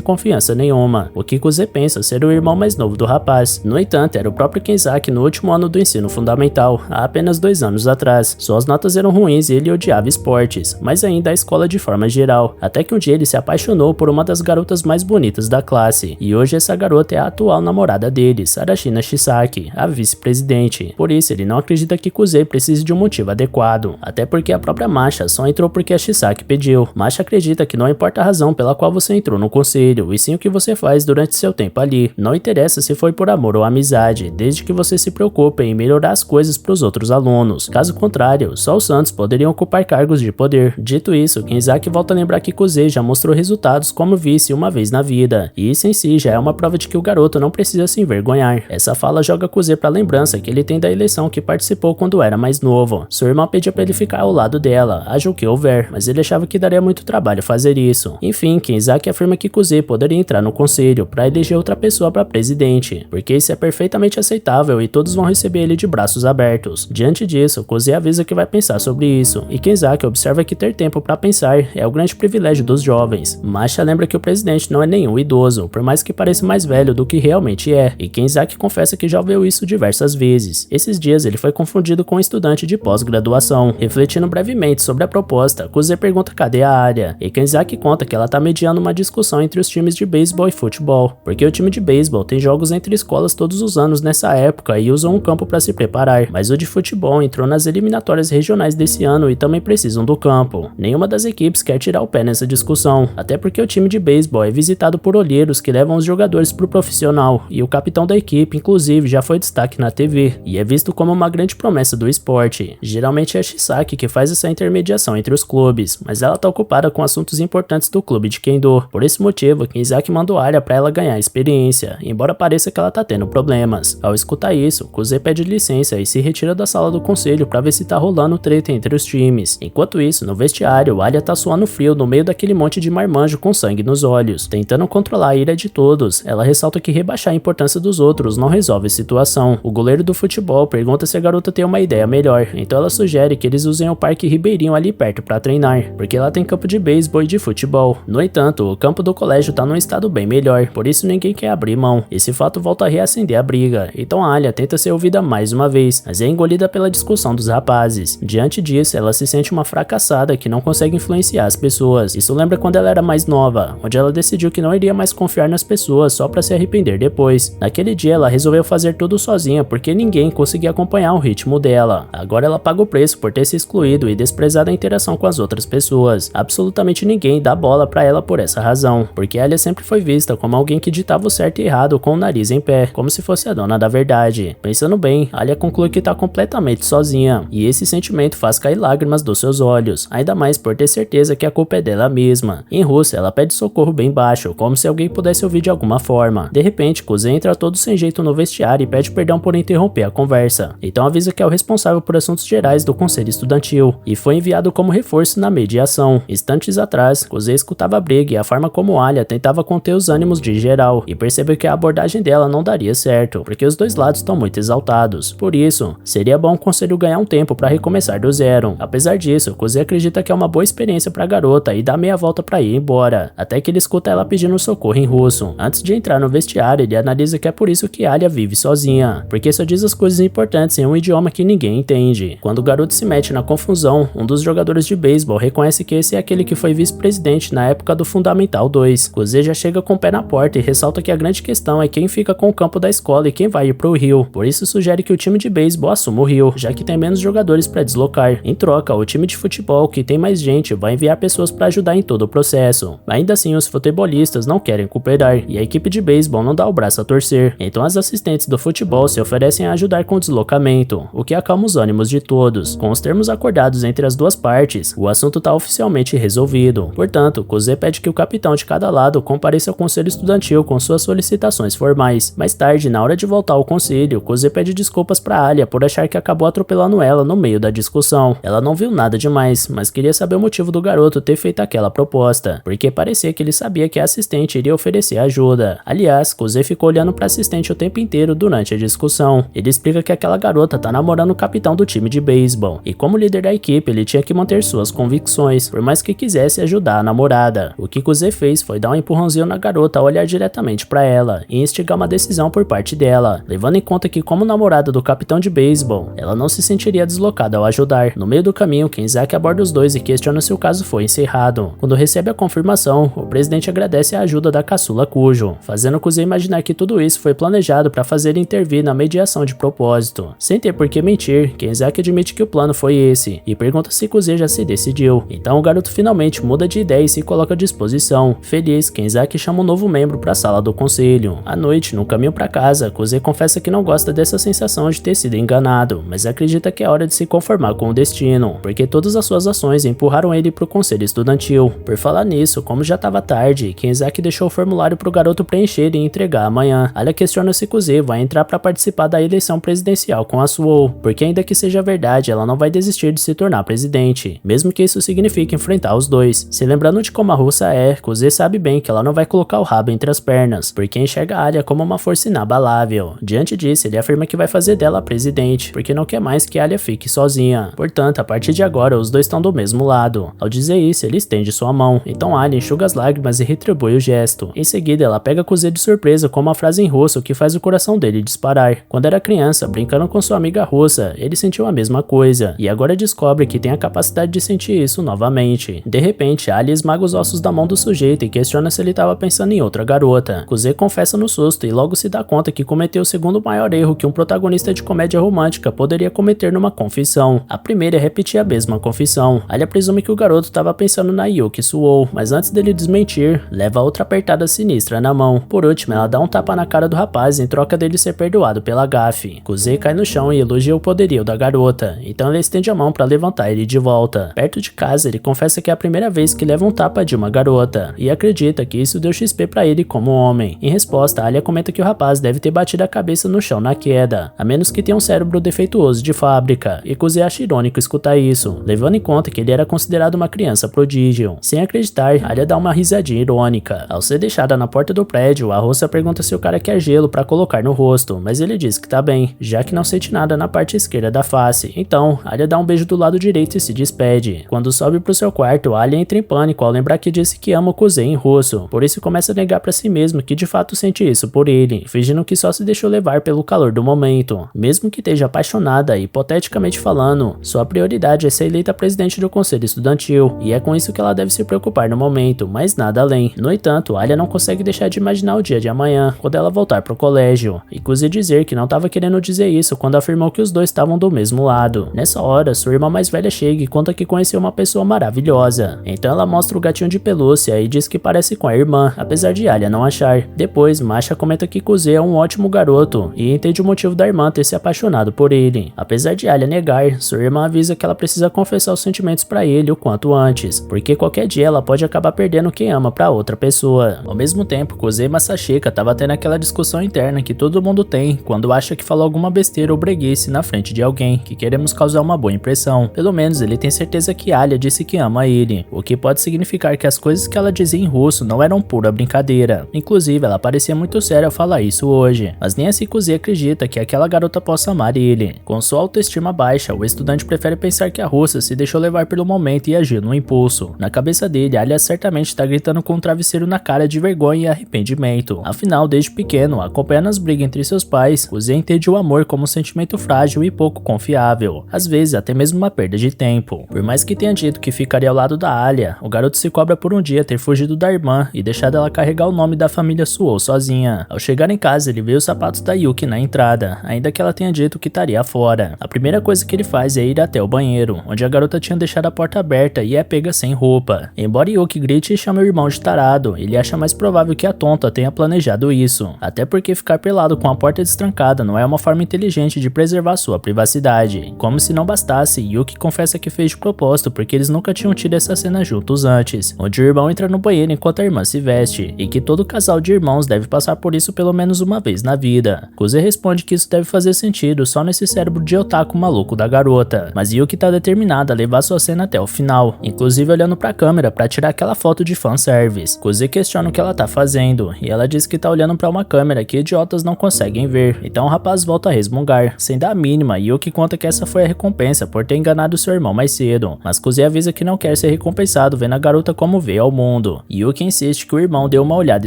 confiança nenhuma, o que Kuze pensa ser o irmão mais novo do rapaz. No entanto, era o próprio Kenzaki no último ano do ensino fundamental, há apenas 2 anos atrás. Suas notas eram ruins e ele odiava esportes, mas ainda a escola de forma geral, até que um dia ele se apaixonou por uma das garotas mais bonitas da classe, e hoje essa garota é a atual namorada dele, Sarashina Shisaki, a vice-presidente. Por isso, ele não acredita que Kuze precise de um motivo adequado, até porque a própria Masha só entrou porque a Shisaki pediu. Masha acredita que não importa a razão pela qual você entrou no conselho, e sim o que você faz durante seu tempo ali. Não interessa se foi por amor ou amizade, desde que você se preocupe em melhorar as coisas para os outros alunos. Caso contrário, só os santos poderiam ocupar cargos de poder. Dito isso, Kenzaki volta a lembrar que Kuze já mostrou resultados como vice uma vez na vida, e isso em si já é uma prova de que o garoto não precisa se envergonhar. Essa fala joga Kuze pra lembrança que ele tem da eleição que participou quando era mais novo. Sua irmã pedia pra ele ficar ao lado dela, haja o que houver, mas ele achava que daria muito trabalho fazer isso. Enfim, Kenzaki afirma que Kuze poderia entrar no conselho pra eleger outra pessoa pra presidente, porque isso é perfeitamente aceitável e todos vão receber ele de braços abertos. Diante disso, Kuze avisa que vai pensar sobre isso, e Kenzaki observa que ter tempo pra pensar é o grande privilégio dos jovens. Masha lembra que o presidente não é nenhum idoso, por mais que pareça mais velho do que realmente é, e Kenzaki confessa que já ouviu isso diversas vezes. Esses dias ele foi confundido com um estudante de pós-graduação. Refletindo brevemente sobre a proposta, Kuze pergunta cadê a área, e Kenzaki conta que ela tá mediando uma discussão entre os times de beisebol e futebol, porque o time de beisebol tem jogos entre escolas todos os anos nessa época e usam um campo para se preparar, mas o de futebol entrou nas eliminatórias regionais desse ano e também precisam do campo. Nenhuma das equipes quer tirar o pé nessa discussão, até porque o time de beisebol é visitado por olheiros que levam os jogadores pro profissional, e o capitão da equipe inclusive já foi destaque na TV, e é visto como uma grande promessa do esporte. Geralmente é a Shisaki que faz essa intermediação entre os clubes, mas ela tá ocupada com assuntos importantes do clube de Kendo. Por esse motivo, Kenzaki mandou área para ela ganhar experiência, embora pareça que ela tá tendo problemas. Ao escutar isso, Kuze pede licença e se retira da sala do conselho para ver se tá rolando treta entre os times. Enquanto isso, no vestiário, Alia tá suando frio no meio daquele monte de marmanjo com sangue nos olhos. Tentando controlar a ira de todos, ela ressalta que rebaixar a importância dos outros não resolve a situação. O goleiro do futebol pergunta se a garota tem uma ideia melhor, então ela sugere que eles usem o Parque Ribeirinho ali perto para treinar, porque lá tem campo de beisebol e de futebol. No entanto, o campo do colégio tá num estado bem melhor, por isso ninguém quer abrir mão. Esse fato volta a reacender a briga, então a Alia tenta ser ouvida mais uma vez, mas é engolida pela discussão dos rapazes. Diante disso, ela se sente uma fracassada que não consegue influenciar as pessoas. Isso lembra quando ela era mais nova, onde ela decidiu que não iria mais confiar nas pessoas só para se arrepender depois. Naquele dia ela resolveu fazer tudo sozinha porque ninguém conseguia acompanhar o ritmo dela. Agora ela paga o preço por ter se excluído e desprezado a interação com as outras pessoas. Absolutamente ninguém dá bola pra ela por essa razão, porque Alia sempre foi vista como alguém que ditava o certo e errado com o nariz em pé, como se fosse a dona da verdade. Pensando bem, Alia conclui que tá completamente sozinha, e esse sentimento faz cair lágrimas dos seus olhos, ainda mais por ter certeza que a culpa é dela mesma. Em russo, ela pede socorro bem baixo, como se alguém pudesse ouvir de alguma forma. De repente, Kuze entra todo sem jeito no vestiário e pede perdão por interromper a conversa. Então avisa que é o responsável por assuntos gerais do conselho estudantil, e foi enviado como reforço na mediação. Instantes atrás, Kuze escutava a briga e a forma como Alia tentava conter os ânimos de geral, e percebeu que a abordagem dela não daria certo, porque os dois lados estão muito exaltados. Por isso, seria bom o conselho ganhar um tempo para recomeçar do zero. Apesar disso, Kuze acredita que é uma boa experiência para a garota e dá meia volta para ir embora, até que ele escuta ela pedindo socorro em russo. Antes de entrar no vestiário, ele analisa que é por isso que Alia vive sozinha, porque só diz as coisas importantes em um idioma que ninguém entende. Quando o garoto se mete na confusão, um dos jogadores de beisebol reconhece que esse é aquele que foi vice-presidente na época do Fundamental 2. Kuze já chega com o pé na porta e ressalta que a grande questão é quem fica com o campo da escola e quem vai ir pro Rio. Por isso sugere que o time de beisebol assuma o Rio, já que tem menos jogadores para deslocar. Em troca, o time de futebol, que tem mais gente, vai enviar pessoas para ajudar em todo o processo. Ainda assim, os futebolistas não querem cooperar, e a equipe de beisebol não dá o braço a torcer. Então as assistentes do futebol se oferecem a ajudar com o deslocamento, o que acalma os ânimos de todos. Com os termos acordados entre as duas partes, o assunto está oficialmente resolvido. Portanto, Kuze pede que o capitão de cada lado compareça ao conselho estudantil com suas solicitações formais. Mais tarde, na hora de voltar ao conselho, Kuze pede desculpas para Alia por achar que acabou atropelando ela no meio da discussão. Ela não viu nada demais, mas queria saber o motivo do garoto ter feito aquela proposta, porque parecia que ele sabia que a assistente iria oferecer ajuda. Aliás, Kuze ficou olhando para a assistente o tempo inteiro durante a discussão. Ele explica que aquela garota tá namorando o capitão do time de beisebol, e como Como líder da equipe, ele tinha que manter suas convicções, por mais que quisesse ajudar a namorada. O que Kuze fez foi dar um empurrãozinho na garota ao olhar diretamente para ela e instigar uma decisão por parte dela, levando em conta que, como namorada do capitão de beisebol, ela não se sentiria deslocada ao ajudar. No meio do caminho, Kenzaki aborda os dois e questiona se o caso foi encerrado. Quando recebe a confirmação, o presidente agradece a ajuda da caçula Kujo, fazendo Kuze imaginar que tudo isso foi planejado para fazer ele intervir na mediação de propósito. Sem ter por que mentir, Kenzaki admite que o plano foi esse e pergunta se Kuze já se decidiu. Então o garoto finalmente muda de ideia e se coloca à disposição. Feliz, Kenzaki chama um novo membro para a sala do conselho. À noite, no caminho para casa, Kuze confessa que não gosta dessa sensação de ter sido enganado, mas acredita que é hora de se conformar com o destino, porque todas as suas ações empurraram ele para o conselho estudantil. Por falar nisso, como já estava tarde, Kenzaki deixou o formulário para o garoto preencher e entregar amanhã. Alia questiona se Kuze vai entrar para participar da eleição presidencial com a Suou, porque ainda que seja verdade, ela não vai desistir de se tornar presidente, mesmo que isso signifique enfrentar os dois. Se lembrando de como a russa é, Kuze sabe bem que ela não vai colocar o rabo entre as pernas, porque enxerga Alia como uma força inabalável. Diante disso, ele afirma que vai fazer dela a presidente, porque não quer mais que Alia fique sozinha. Portanto, a partir de agora, os dois estão do mesmo lado. Ao dizer isso, ele estende sua mão, então Alia enxuga as lágrimas e retribui o gesto. Em seguida, ela pega Kuze de surpresa com uma frase em russo que faz o coração dele disparar. Quando era criança, brincando com sua amiga russa, ele sentiu a mesma coisa, e agora descobre que tem a capacidade de sentir isso novamente. De repente, Alia esmaga os ossos da mão do sujeito e questiona se ele estava pensando em outra garota. Kuze confessa no susto e logo se dá conta que cometeu o segundo maior erro que um protagonista de comédia romântica poderia cometer numa confissão. A primeira é repetir a mesma confissão. Alia presume que o garoto estava pensando na Yuki Suou, mas antes dele desmentir, leva outra apertada sinistra na mão. Por último, ela dá um tapa na cara do rapaz em troca dele ser perdoado pela gafe. Kuze cai no chão e elogia o poderio da garota, então ela estende a mão para levantar ele de volta. Perto de casa, ele confessa que é a primeira vez que leva um tapa de uma garota, e acredita que isso deu XP para ele como homem. Em resposta, Alia comenta que o rapaz deve ter batido a cabeça no chão na queda, a menos que tenha um cérebro defeituoso de fábrica, e Kuze acha irônico escutar isso, levando em conta que ele era considerado uma criança prodígio. Sem acreditar, Alia dá uma risadinha irônica. Ao ser deixada na porta do prédio, a russa pergunta se o cara quer gelo para colocar no rosto, mas ele diz que tá bem, já que não sente nada na parte esquerda da face. Então, Alia dá um beijo do lado direito e se despede. Quando sobe pro seu quarto, Alia entra em pânico ao lembrar que disse que ama o Kuze em russo, por isso começa a negar pra si mesmo que de fato sente isso por ele, fingindo que só se deixou levar pelo calor do momento. Mesmo que esteja apaixonada, hipoteticamente falando, sua prioridade é ser eleita presidente do conselho estudantil, e é com isso que ela deve se preocupar no momento, mas nada além. No entanto, Alia não consegue deixar de imaginar o dia de amanhã, quando ela voltar pro colégio, e Kuze dizer que não estava querendo dizer isso quando afirmou que os dois estavam do mesmo lado. Nessa hora, sua irmã mais velha chega e conta que conheceu uma pessoa maravilhosa. Então ela mostra o gatinho de pelúcia e diz que parece com a irmã, apesar de Alia não achar. Depois, Masha comenta que Kuze é um ótimo garoto e entende o motivo da irmã ter se apaixonado por ele. Apesar de Alia negar, sua irmã avisa que ela precisa confessar os sentimentos para ele o quanto antes, porque qualquer dia ela pode acabar perdendo quem ama para outra pessoa. Ao mesmo tempo, Kuze e Masashika tava tendo aquela discussão interna que todo mundo tem quando acha que falou alguma besteira ou breguice na frente de alguém que queremos causar uma boa impressão. Pelo menos ele tem certeza que Alia disse que ama ele, o que pode significar que as coisas que ela dizia em russo não eram pura brincadeira. Inclusive, ela parecia muito séria ao falar isso hoje, mas nem assim Kuze acredita que aquela garota possa amar ele. Com sua autoestima baixa, o estudante prefere pensar que a russa se deixou levar pelo momento e agiu no impulso. Na cabeça dele, Alia certamente está gritando com um travesseiro na cara de vergonha e arrependimento. Afinal, desde pequeno, acompanhando as brigas entre seus pais, Kuze entende o amor como um sentimento frágil e pouco confiável, às vezes até mesmo uma perda de tempo. Por mais que tenha dito que ficaria ao lado da Alia, o garoto se cobra por um dia ter fugido da irmã e deixado ela carregar o nome da família Suou sozinha. Ao chegar em casa, ele vê os sapatos da Yuki na entrada, ainda que ela tenha dito que estaria fora. A primeira coisa que ele faz é ir até o banheiro, onde a garota tinha deixado a porta aberta e é pega sem roupa. Embora Yuki grite e chame o irmão de tarado, ele acha mais provável que a tonta tenha planejado isso, até porque ficar pelado com a porta destrancada não é uma forma inteligente de preservar sua privacidade. Como se não bastasse, Yuki confessa que fez de propósito porque eles nunca tinham tido essa cena juntos antes, onde o irmão entra no banheiro enquanto a irmã se veste, e que todo casal de irmãos deve passar por isso pelo menos uma vez na vida. Kuze responde que isso deve fazer sentido só nesse cérebro de otaku maluco da garota, mas Yuki tá determinada a levar sua cena até o final, inclusive olhando pra câmera pra tirar aquela foto de fanservice. Kuze questiona o que ela tá fazendo, e ela diz que tá olhando pra uma câmera que idiotas não conseguem ver, então o rapaz volta a resmungar, sem dar a mínima. Yuki conta que essa foi a recompensa recompensa por ter enganado seu irmão mais cedo, mas Kuze avisa que não quer ser recompensado vendo a garota como veio ao mundo. Yuki insiste que o irmão deu uma olhada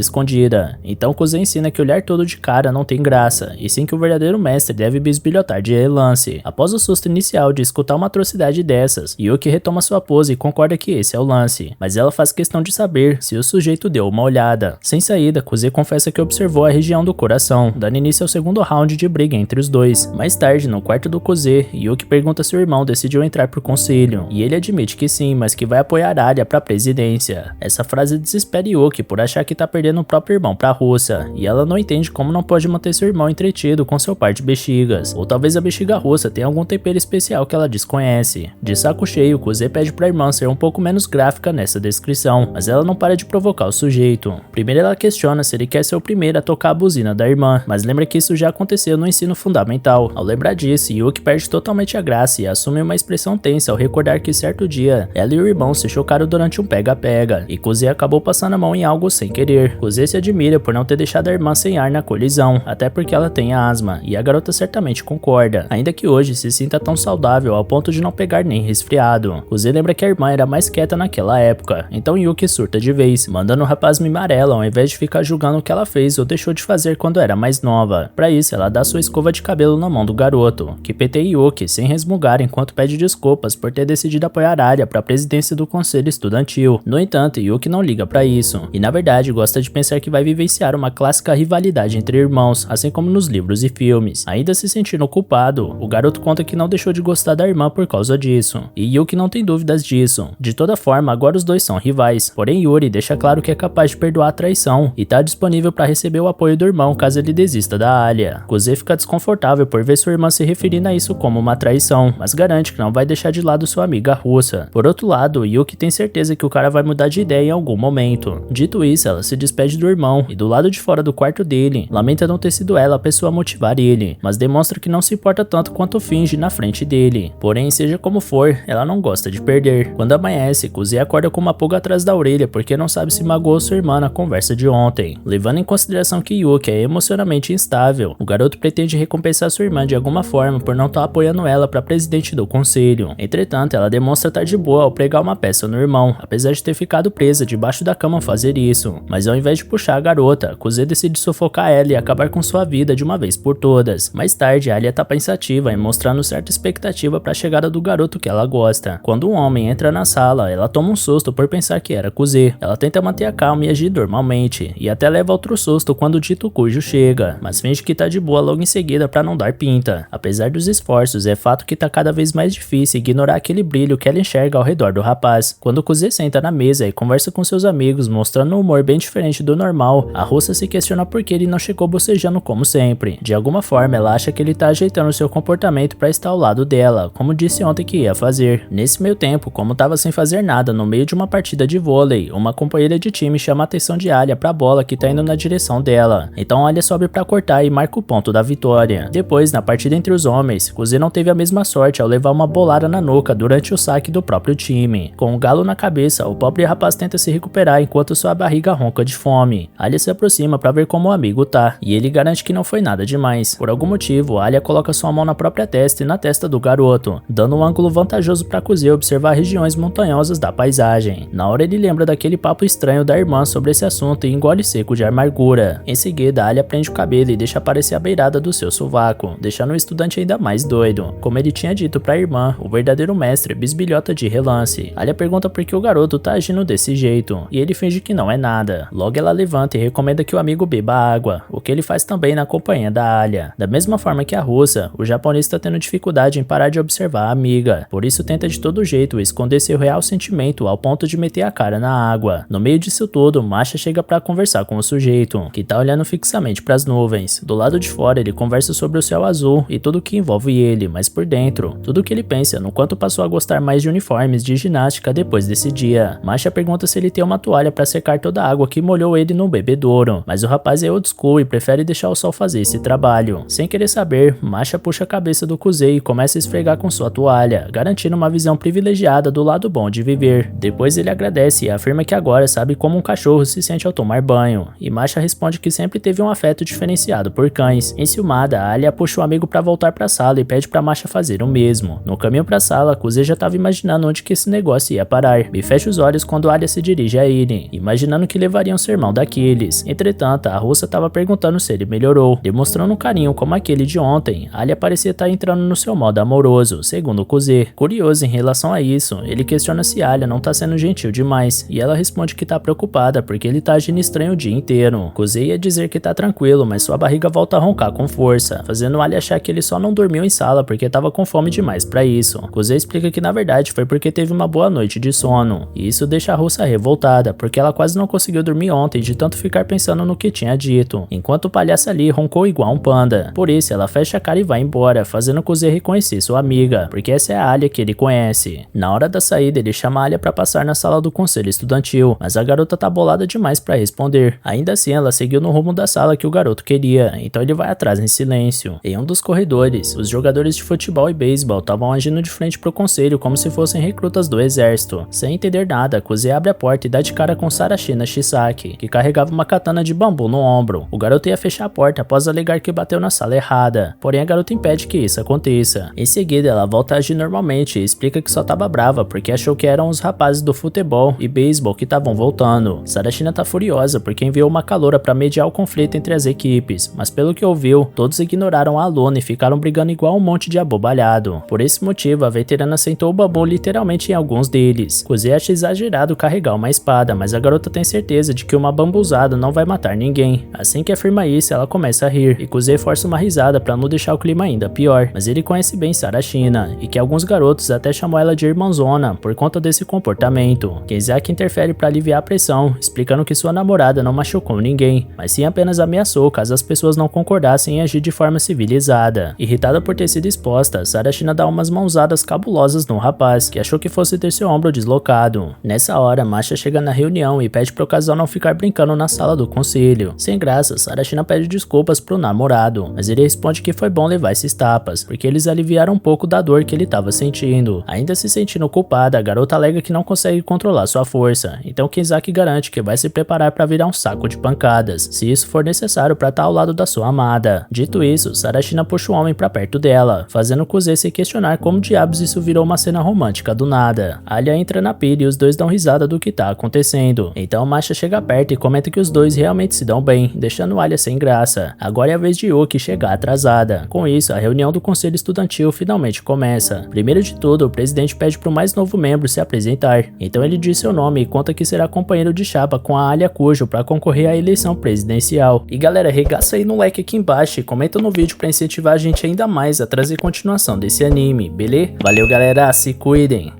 escondida, então Kuze ensina que olhar todo de cara não tem graça, e sim que o verdadeiro mestre deve bisbilhotar de relance. Após o susto inicial de escutar uma atrocidade dessas, Yuki retoma sua pose e concorda que esse é o lance, mas ela faz questão de saber se o sujeito deu uma olhada. Sem saída, Kuze confessa que observou a região do coração, dando início ao segundo round de briga entre os dois. Mais tarde, no quarto do Kuze, Yuki pergunta se o irmão decidiu entrar pro conselho, e ele admite que sim, mas que vai apoiar Arya pra presidência. Essa frase desespera Yuki por achar que tá perdendo o próprio irmão pra russa, e ela não entende como não pode manter seu irmão entretido com seu par de bexigas, ou talvez a bexiga russa tenha algum tempero especial que ela desconhece. De saco cheio, Kuze pede pra irmã ser um pouco menos gráfica nessa descrição, mas ela não para de provocar o sujeito. Primeiro ela questiona se ele quer ser o primeiro a tocar a buzina da irmã, mas lembra que isso já aconteceu no ensino fundamental. Ao lembrar disso, Yuki perde totalmente a graça e assume uma expressão tensa ao recordar que certo dia, ela e o irmão se chocaram durante um pega-pega, e Kuze acabou passando a mão em algo sem querer. Kuze se admira por não ter deixado a irmã sem ar na colisão, até porque ela tem asma, e a garota certamente concorda, ainda que hoje se sinta tão saudável ao ponto de não pegar nem resfriado. Kuze lembra que a irmã era mais quieta naquela época, então Yuki surta de vez, mandando o rapaz mimar ela ao invés de ficar julgando o que ela fez ou deixou de fazer quando era mais nova. Pra isso, ela dá sua escova de cabelo na mão do garoto, que peteia Yuki sem resmungar enquanto pede desculpas por ter decidido apoiar Arya pra presidência do conselho estudantil. No entanto, Yuki não liga pra isso, e na verdade gosta de pensar que vai vivenciar uma clássica rivalidade entre irmãos, assim como nos livros e filmes. Ainda se sentindo culpado, o garoto conta que não deixou de gostar da irmã por causa disso, e Yuki não tem dúvidas disso. De toda forma, agora os dois são rivais, porém Yuri deixa claro que é capaz de perdoar a traição e tá disponível para receber o apoio do irmão caso ele desista da Alia. Kuze fica desconfortável por ver sua irmã se referindo a isso como uma traição, mas garante que não vai deixar de lado sua amiga russa. Por outro lado, Yuki tem certeza que o cara vai mudar de ideia em algum momento. Dito isso, ela se despede do irmão e do lado de fora do quarto dele, lamenta não ter sido ela a pessoa a motivar ele, mas demonstra que não se importa tanto quanto finge na frente dele. Porém, seja como for, ela não gosta de perder. Quando amanhece, Kuze acorda com uma pulga atrás da orelha porque não sabe se magoou sua irmã na conversa de ontem. Levando em consideração que Yuki é emocionalmente instável, o garoto pretende recompensar sua irmã de alguma forma por não estar apoiando ela para presidente do conselho. Entretanto, ela demonstra estar de boa ao pregar uma peça no irmão, apesar de ter ficado presa debaixo da cama ao fazer isso. Mas ao invés de puxar a garota, Kuze decide sufocar ela e acabar com sua vida de uma vez por todas. Mais tarde, a Alia tá pensativa e mostrando certa expectativa para a chegada do garoto que ela gosta. Quando um homem entra na sala, ela toma um susto por pensar que era Kuze. Ela tenta manter a calma e agir normalmente, e até leva outro susto quando o dito cujo chega, mas finge que tá de boa logo em seguida para não dar pinta. Apesar dos esforços, é fato que tá cada vez mais difícil ignorar aquele brilho que ela enxerga ao redor do rapaz. Quando Kuze senta na mesa e conversa com seus amigos, mostrando um humor bem diferente do normal, a russa se questiona por que ele não chegou bocejando como sempre. De alguma forma, ela acha que ele tá ajeitando seu comportamento para estar ao lado dela, como disse ontem que ia fazer. Nesse meio tempo, como tava sem fazer nada no meio de uma partida de vôlei, uma companheira de time chama a atenção de Alia pra bola que tá indo na direção dela. Então Alia sobe pra cortar e marca o ponto da vitória. Depois, na partida entre os homens, Kuze não teve a mesma sorte ao levar uma bolada na nuca durante o saque do próprio time. Com o galo na cabeça, o pobre rapaz tenta se recuperar enquanto sua barriga ronca de fome. Alia se aproxima pra ver como o amigo tá, e ele garante que não foi nada demais. Por algum motivo, Alia coloca sua mão na própria testa e na testa do garoto, dando um ângulo vantajoso pra Kuze observar regiões montanhosas da paisagem. Na hora ele lembra daquele papo estranho da irmã sobre esse assunto e engole seco de amargura. Em seguida, Alia prende o cabelo e deixa aparecer a beirada do seu sovaco, deixando o estudante ainda mais doido. Como ele tinha dito pra irmã, o verdadeiro mestre bisbilhota de relance. Alia pergunta por que o garoto tá agindo desse jeito, e ele finge que não é nada. Logo ela levanta e recomenda que o amigo beba água, o que ele faz também na companhia da Alia. Da mesma forma que a russa, o japonês está tendo dificuldade em parar de observar a amiga, por isso tenta de todo jeito esconder seu real sentimento ao ponto de meter a cara na água. No meio disso tudo, Masha chega pra conversar com o sujeito, que tá olhando fixamente pras nuvens. Do lado de fora ele conversa sobre o céu azul e tudo que envolve ele, mas por dentro, tudo que ele pensa no quanto passou a gostar mais de uniformes de ginástica depois desse dia. Masha pergunta se ele tem uma toalha pra secar toda a água que molhou ele no bebedouro, mas o rapaz é old school e prefere deixar o sol fazer esse trabalho. Sem querer saber, Masha puxa a cabeça do Kuze e começa a esfregar com sua toalha, garantindo uma visão privilegiada do lado bom de viver. Depois ele agradece e afirma que agora sabe como um cachorro se sente ao tomar banho, e Masha responde que sempre teve um afeto diferenciado por cães. Enciumada, Alia puxa o amigo pra voltar pra sala e pede pra Masha fazer o mesmo. No caminho pra sala, Kuze já tava imaginando onde que esse negócio ia parar. E fecha os olhos quando Alia se dirige a ele, imaginando que levaria um sermão daqueles. Entretanto, a russa tava perguntando se ele melhorou, demonstrando um carinho como aquele de ontem. Alia parecia estar entrando no seu modo amoroso, segundo Kuze. Curioso em relação a isso, ele questiona se Alia não tá sendo gentil demais, e ela responde que tá preocupada porque ele tá agindo estranho o dia inteiro. Kuze ia dizer que tá tranquilo, mas sua barriga volta a roncar com força, fazendo Alia achar que ele só não dormiu em sala porque tava com fome demais pra isso. Kuze explica que na verdade foi porque teve uma boa noite de sono, e isso deixa a russa revoltada, porque ela quase não conseguiu dormir ontem de tanto ficar pensando no que tinha dito, enquanto o palhaço ali roncou igual um panda. Por isso ela fecha a cara e vai embora, fazendo Kuze reconhecer sua amiga, porque essa é a Alia que ele conhece. Na hora da saída ele chama a Alia pra passar na sala do conselho estudantil, mas a garota tá bolada demais pra responder. Ainda assim ela seguiu no rumo da sala que o garoto queria, então ele vai atrás em silêncio. Em um dos corredores, os jogadores de futebol e beisebol estavam agindo de frente pro conselho como se fossem recrutas do exército. Sem entender nada, Kuze abre a porta e dá de cara com Sarashina Shisaki, que carregava uma katana de bambu no ombro. O garoto ia fechar a porta após alegar que bateu na sala errada, porém a garota impede que isso aconteça. Em seguida ela volta a agir normalmente e explica que só tava brava porque achou que eram os rapazes do futebol e beisebol que estavam voltando. Sarashina tá furiosa porque enviou uma caloura pra mediar o conflito entre as equipes, mas pelo que ouviu, todos ignoraram a aluna e ficaram brigando igual um monte de abobalhado. Por esse motivo, a veterana sentou o bambu literalmente em alguns deles. Kuze acha exagerado carregar uma espada, mas a garota tem certeza de que uma bambuzada não vai matar ninguém. Assim que afirma isso, ela começa a rir, e Kuze força uma risada pra não deixar o clima ainda pior, mas ele conhece bem Sarashina, e que alguns garotos até chamam ela de irmãzona por conta desse comportamento. Keizaki interfere pra aliviar a pressão, explicando que sua namorada não machucou ninguém, mas sim apenas ameaçou caso as pessoas não concordassem em agir de forma civilizada. Irritada por ter sido exposta, Sarashina dá umas mãozadas cabulosas no rapaz, que achou que fosse ter seu ombro deslocado. Nessa hora, Masha chega na reunião e pede pro casal não ficar brincando na sala do conselho. Sem graça, Sarashina pede desculpas pro namorado, mas ele responde que foi bom levar esses tapas, porque eles aliviaram um pouco da dor que ele estava sentindo. Ainda se sentindo culpada, a garota alega que não consegue controlar sua força, então Keizaki garante que vai se preparar para virar um saco de pancadas, se isso for necessário para estar ao lado da sua amada. Dito isso, Sarashina puxa o homem para perto dela, fazendo Kuze se questionar como diabos isso virou uma cena romântica do nada. Alia entra na pilha e os dois dão risada do que tá acontecendo. Então Masha chega perto e comenta que os dois realmente se dão bem, deixando Alia sem graça. Agora é a vez de Yuki chegar atrasada. Com isso, a reunião do conselho estudantil finalmente começa. Primeiro de tudo, o presidente pede pro mais novo membro se apresentar. Então ele diz seu nome e conta que será companheiro de chapa com a Alia Kujo para concorrer à eleição presidencial. E galera, regaça aí no like aqui embaixo e comenta no vídeo para incentivar a gente ainda mais a trazer continuação desse anime, beleza? Valeu galera, se cuidem!